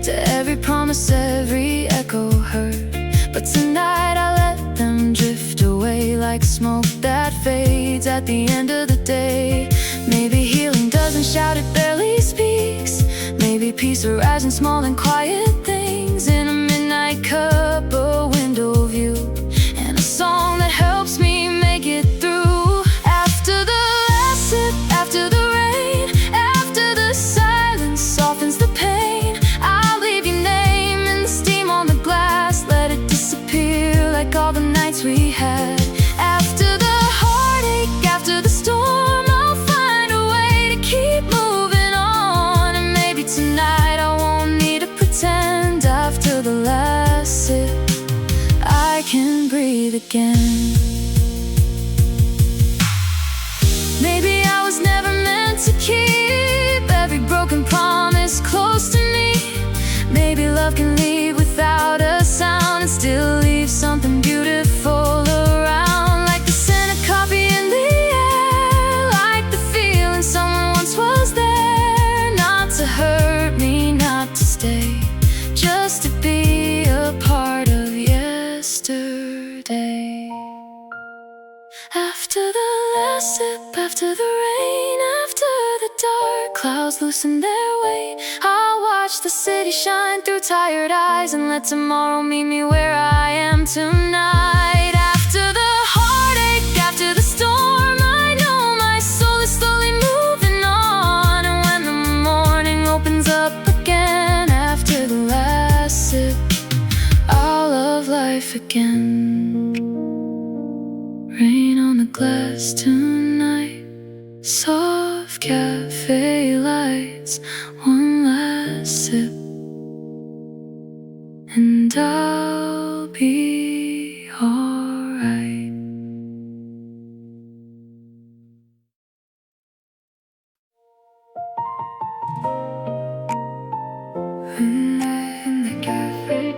to every promise, every echo heard. But tonight I let them drift away like smoke that fades at the end of the day. Maybe healing doesn't shout, it barely speaks. Maybe peace arrives in small and quiet things. In a midnight cup, a window view, and a song that helps me make it through. After the last sip, after the rain, after the silence softens the pain, I'll leave your name in the steam on the glass. Let it disappear like all the nights we had. After the heartache, after the storm, I'll find a way to keep moving on. And maybe tonight I won't need to pretend. After the last sip, I can breathe again. Maybe I was never meant to keep every broken promise close to me. Maybe love can leave without a sound and still leave something beautiful around. Like the scent of coffee in the air, like the feeling someone once was there. Not to hurt just to be a part of yesterday. After the last sip, after the rain, after the dark clouds loosen their weight, I'll watch the city shine through tired eyes and let tomorrow meet me where I am tonight. After the heartache, after the storm, I know my soul is slowly moving on. And when the morning opens up again, after the last sip, I'll love life again. Rain on the glass tonight, soft cafe lights, one last sip, and I'll be alright. Midnight in the cafe.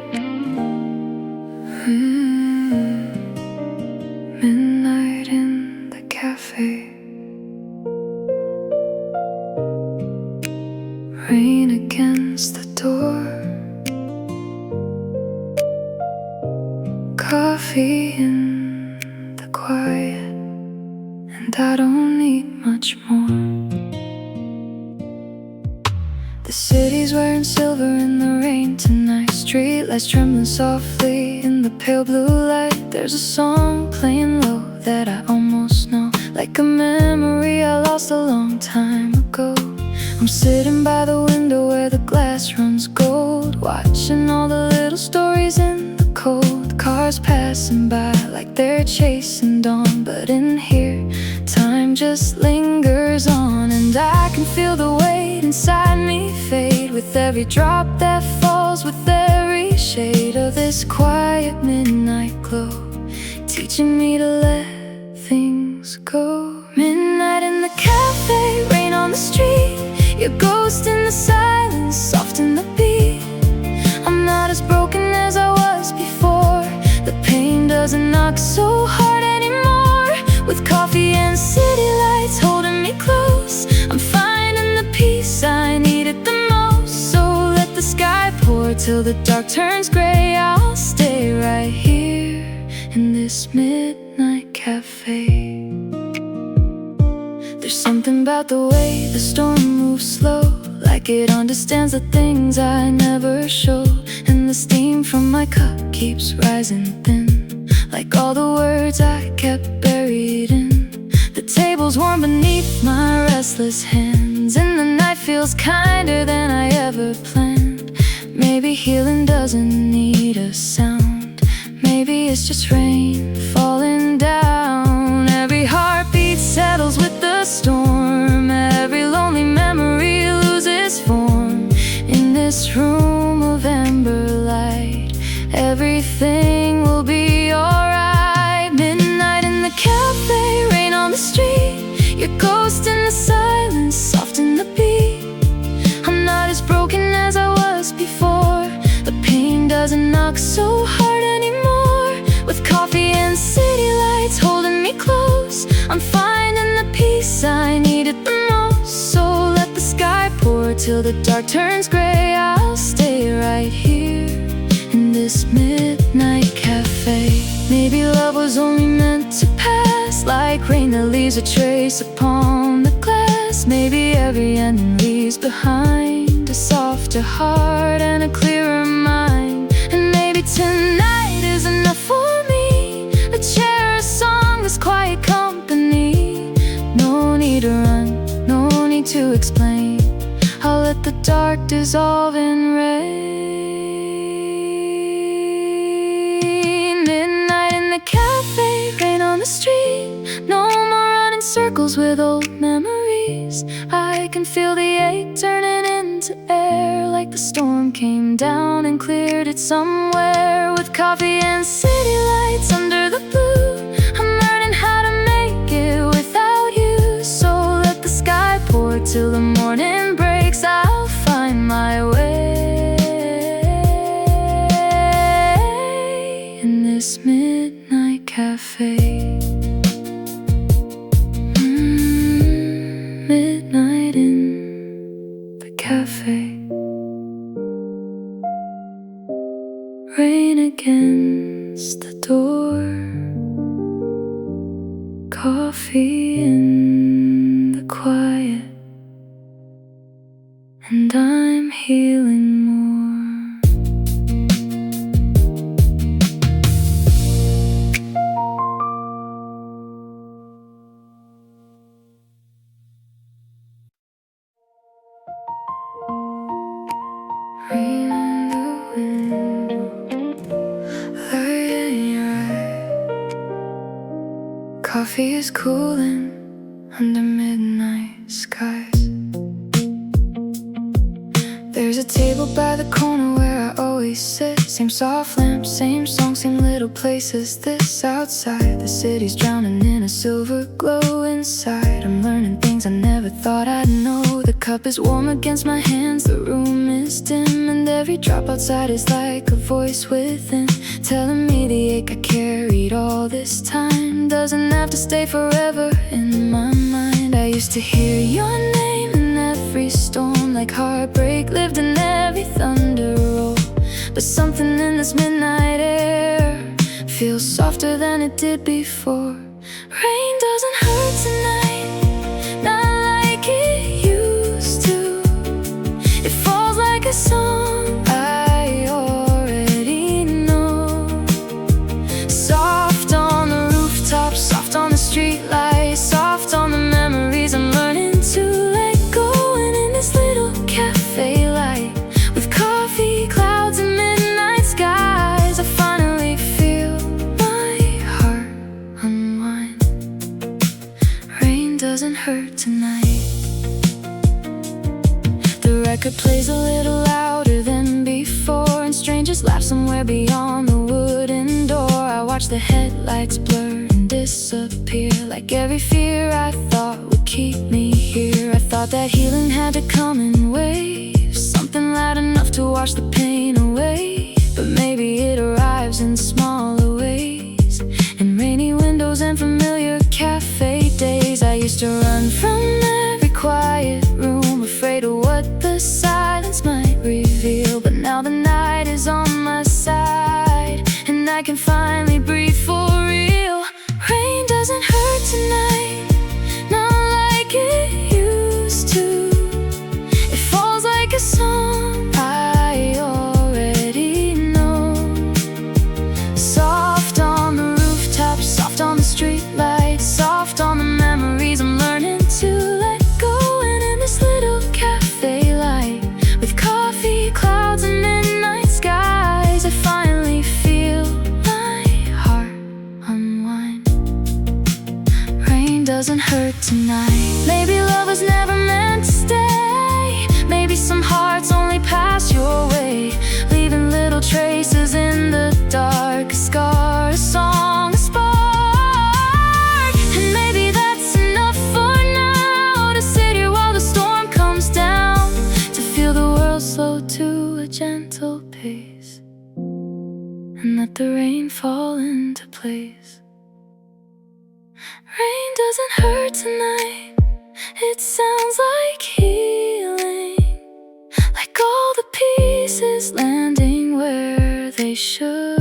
Midnight in the cafe. Rain against the door. Coffee in the quiet, and I don't need much more. The city's wearing silver in the rain tonight. Streetlights trembling softly in the pale blue light. There's a song playing low that I almost know, like a memory I lost a long time ago. I'm sitting by the window where the glass runs gold, watching all the little stories in the cold. Cars passing by like they're chasing dawn, but in here, time just lingers on. And I can feel the weight inside me fade with every drop that falls, with every shade of this quiet midnight glow, teaching me to let things go. Midnight in the cafe, rain on the street, your ghost in the silence, soft in the beat. I'm not as broken as I was before. The pain doesn't knock so hard anymore. With coffee and city lights holding me close, I'm finding the peace I needed the most. So let the sky pour till the dark turns gray. I'll stay right here in this midnight cafe. There's something about the way the storm moves slow, like it understands the things I never showed. And the steam from my cup keeps rising thin, like all the words I kept buried in. The table's warm beneath my restless hands, and the night feels kinder than I ever planned. Maybe healing doesn't need a sound, maybe it's just rain falling down. Every heartbeat settles with the storm, every lonely memory loses form. In this room of amber light, everything will be alright. Midnight in the cafe, rain on the street, your ghost in the silence, soft in the beat. I'm not as broken as I was before. The pain doesn't knock so hard anymore. With coffee and city lights holding me close, I'm finding the peace I needed the most. So let the sky pour till the dark turns gray. I'll stay right here in this midnight cafe. Maybe love was only meant to pass, like rain that leaves a trace upon the glass. Maybe every ending leaves behind a softer heart and a clearer mind. And maybe tonight is enough for me, a chair, a song, this quiet company. No need to run, no need to explain. I'll let the dark dissolve in rain. Midnight in the cafe, rain on the street, no more running circles with old memories. I can feel the ache turning into air, like the storm came down and cleared it somewhere. With coffee and city lights under the blue, I'm learning how to make it without you. So let the sky pour till the morning breaks. I'll find my way in this midnight cafe. Midnight in the cafe. Rain against the door, coffee in the quiet, and I'm healing more. Rain on the window, light in your eye. Coffee is cooling under midnight skies. There's a table by the corner where I always sit. Same soft lamp, same song, same little places. This outside, the city's drowning in a silver glow inside. I'm learning things I never thought I'd know. The cup is warm against my hands, the room is dim, and every drop outside is like a voice within, telling me the ache I carried all this time doesn't have to stay forever in my mind. I used to hear your name in every storm, like heartbreak lived in every thunder roll. But something in this midnight air feels softer than it did before. Rain doesn't hurt tonight, not like it used to. It falls like a song I already know. Soft on the rooftop, soft on the street lights, soft on the memories I'm learning to let go. And in this little cafe light, with coffee, clouds and midnight skies, I finally feel my heart unwind. Rain doesn't hurt tonight. The record plays a little louder than before, and strangers laugh somewhere beyond the wooden door. I watch the headlights blur and disappear, like every fear I thought would keep me here. I thought that healing had to come in waves, something loud enough to wash the pain away. But maybe it arrives in smaller ways, in rainy windows and familiar cafe days. I used to run from every quiet room, afraid of what the silence might reveal. But now the night is on my side, and I can finally breathe for real. Rain doesn't hurt tonight, not like it used to. It falls like a song I already know. Soft on the rooftop, soft on the street lights, soft on the memories I'm learning to let go. And in this little cafe light, with coffee, clouds and midnight skies, I finally feel my heart unwind. Rain doesn't hurt tonight. Maybe love was never meant to stay. Maybe some hearts only pass your way, leaving little traces in the dark, a scar, a song, a spark. And maybe that's enough for now, to sit here while the storm comes down, to feel the world slow to a gentle pace, and let the rain fall into place. Rain doesn't hurt tonight, it sounds like healing, like all the pieces landing where they should.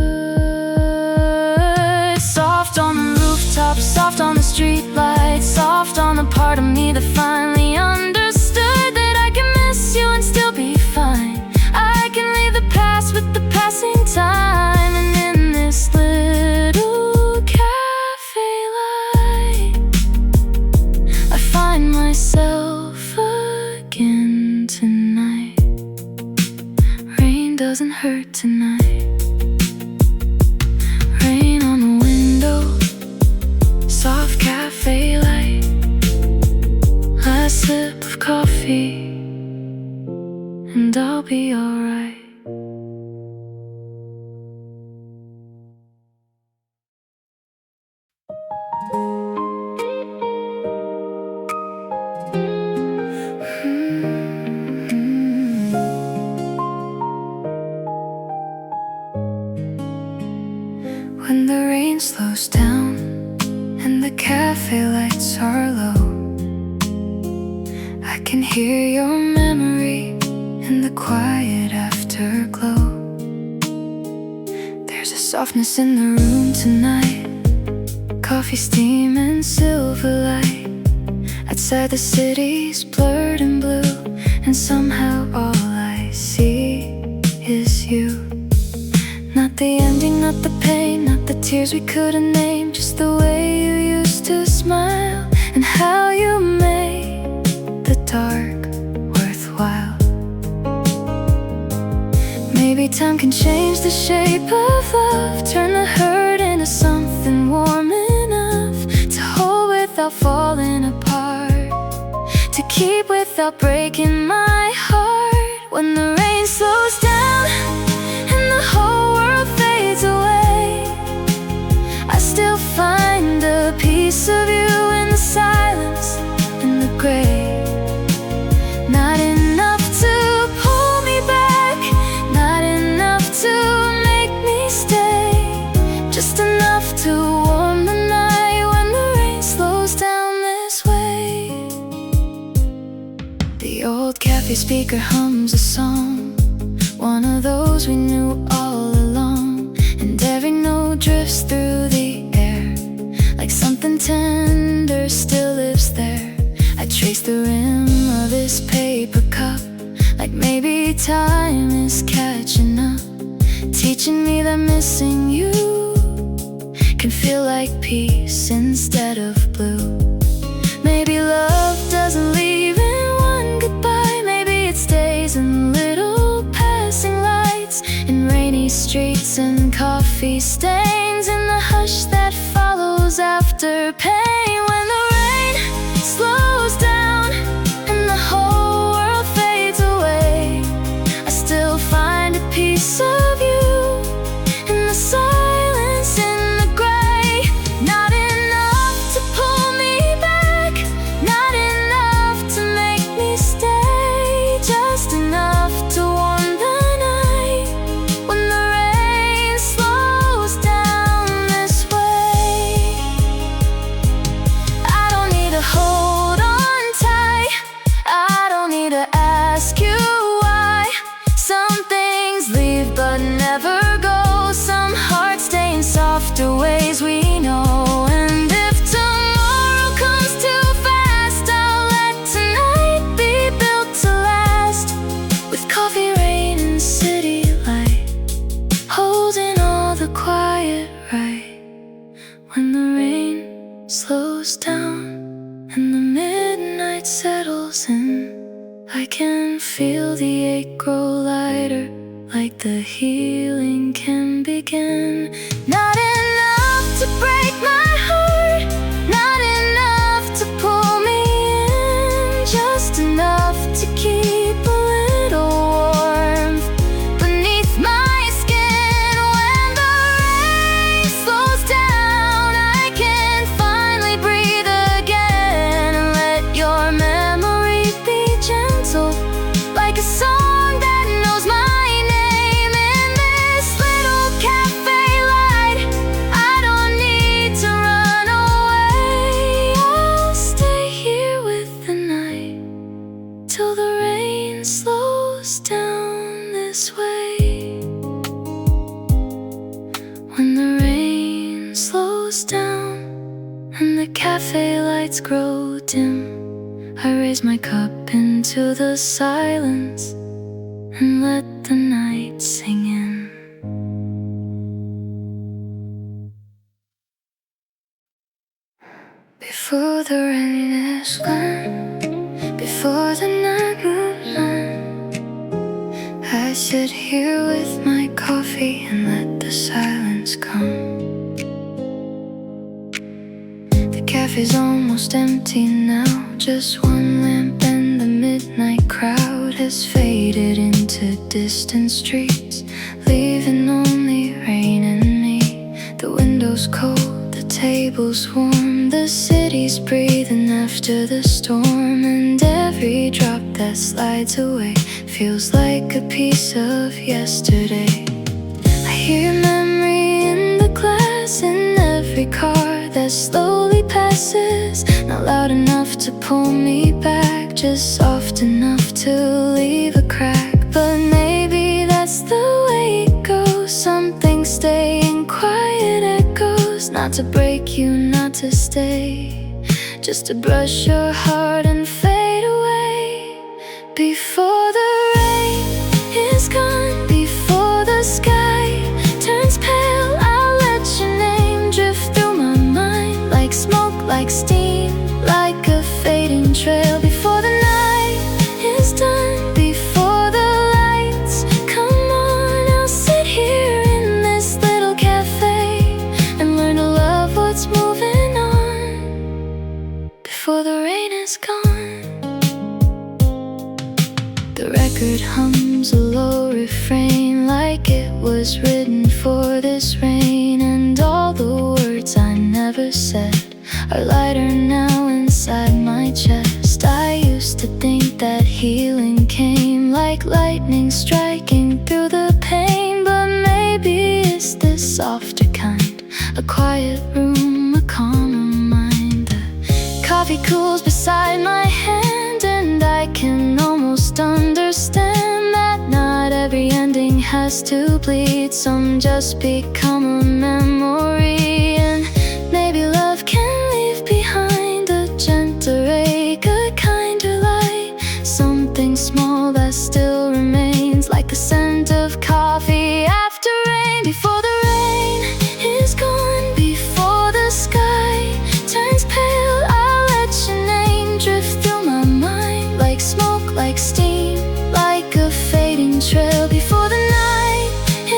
Soft on the rooftop, soft on the street lights, soft on the part of me that finally understood that I can miss you and still be fine. I can leave the past with the passing time. And in this little cafe light, I find myself again tonight. Rain doesn't hurt tonight. Rain on the window, soft cafe light, last sip of coffee, and I'll be alright. When the rain slows down and the cafe lights are low, I can hear your memory in the quiet afterglow. Softness in the room tonight, coffee steam and silver light. Outside the city's blurred and blue, and somehow all I see is you. Not the ending, not the pain, not the tears we couldn't name, just the way you used to smile, and how you made the dark worthwhile. Maybe time can change the shape of love, turn the hurt into something warm enough to hold without falling apart, to keep without breaking my heart. When the rain slows down and the whole world fades away, I still find a piece of you in the silence, in the gray. Not enough to pull me back, not enough to make me stay, just enough to warm the night when the rain slows down this way. The old cafe speaker hums a song, one of those we knew all along, and every note drifts through the air like something tender still lives there. I trace the rim of this paper cup, like maybe time is catching up, teaching me that missing you can feel like peace instead of blue. Maybe love doesn't leave in one goodbye, maybe it stays in little passing lights, in rainy streets and coffee stains, in the hush that follows after pain. When the rain slows down and the whole world fades away, I still find a piece of you in the silence, in the gray. Not enough to pull me back, not enough to make me stay, just enough to warm the night when the rain slows down this way. I don't need to hold on tight, I don't need to ask you why. Some things leave but never go, some hearts stay in softer ways we know. And if tomorrow comes too fast, I'll let tonight be built to last, with coffee, rain, and city light, holding all the quiet right. When the rain slows down and the midnight settles in, I can feel the ache grow lighter, like the healing can begin. Not enough to break my heart, not enough to pull me in, just enough to keep a little warmth beneath my skin. When the rain slows down, I can finally breathe again, and let your memory be gentle, like a song that knows my name. In this little cafe light, I don't need to run away, I'll stay here with the night till the rain slows down this way. When the rain slows down and the cafe lights grow dim, I raise my cup into the silence and let the night sing in. Before the rain is gone, before the night moves on, I sit here with my coffee and let the silence come. The cafe's almost empty now, just one lamp and the midnight crowd has faded into distant streets, leaving only rain and me. The window's cold, the table's warm, the city's breathing after the storm, and every drop that slides away feels like a piece of yesterday. I hear memory in the glass, in every car that slowly passes, not loud enough to pull me back, just soft enough to leave a crack. But maybe that's the way it goes, some things stay in to break you, not to stay, just to brush your heart and fade away. Before the rain is gone, before the sky turns pale, I'll let your name drift through my mind, like smoke, like steam, like a fading trail. Before the night is done, before the lights come on, I'll sit here in this little cafe and learn to love what's moving on. Before the rain is gone. The record hums a low refrain, like it was written for this rain. And all the words I never said are lighter now inside my chest. I used to think that healing came like lightning striking through the pain, but maybe it's this softer kind, a quiet room, a calmer mind. The coffee cools beside my hand, and I can almost understand that not every ending has to bleed. Some just become a memory, and maybe love can leave behind a gentler ache, a kinder light, something small that still remains, like the scent of coffee after rain. Before the rain is gone, before the sky turns pale, I'll let your name drift through my mind, like smoke, like steam, like a fading trail. Before the night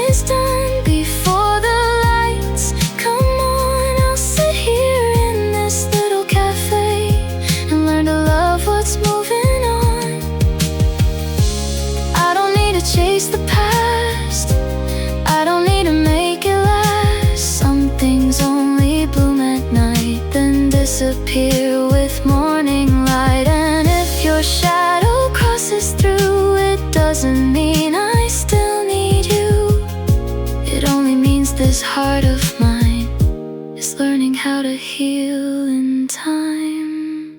is done, before the lights come on, I'll sit here in this little cafe and learn to love what's moving on. I don't need to chase the past, I don't need to make it last. Some things only bloom at night, then disappear with morning light. And if your shadow crosses through, it doesn't mean I still need you. It only means this heart of mine is learning how to heal in time.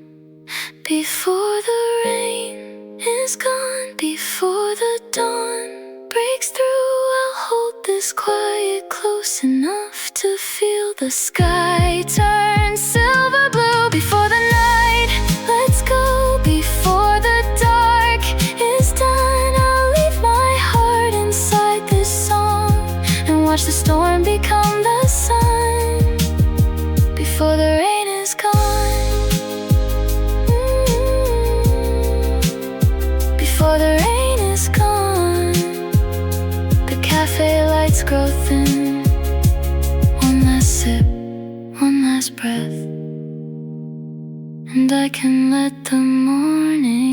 Before the rain is gone, before the dawn breaks through, I'll hold this quiet close enough to feel the sky turn silver blue. Before the night lets go, before the dark is done, I'll leave my heart inside this song and watch the storm become the sun. Before the rain is gone, before the rain is gone, the cafe lights grow thin. One last sip, one last breath, and I can let the morning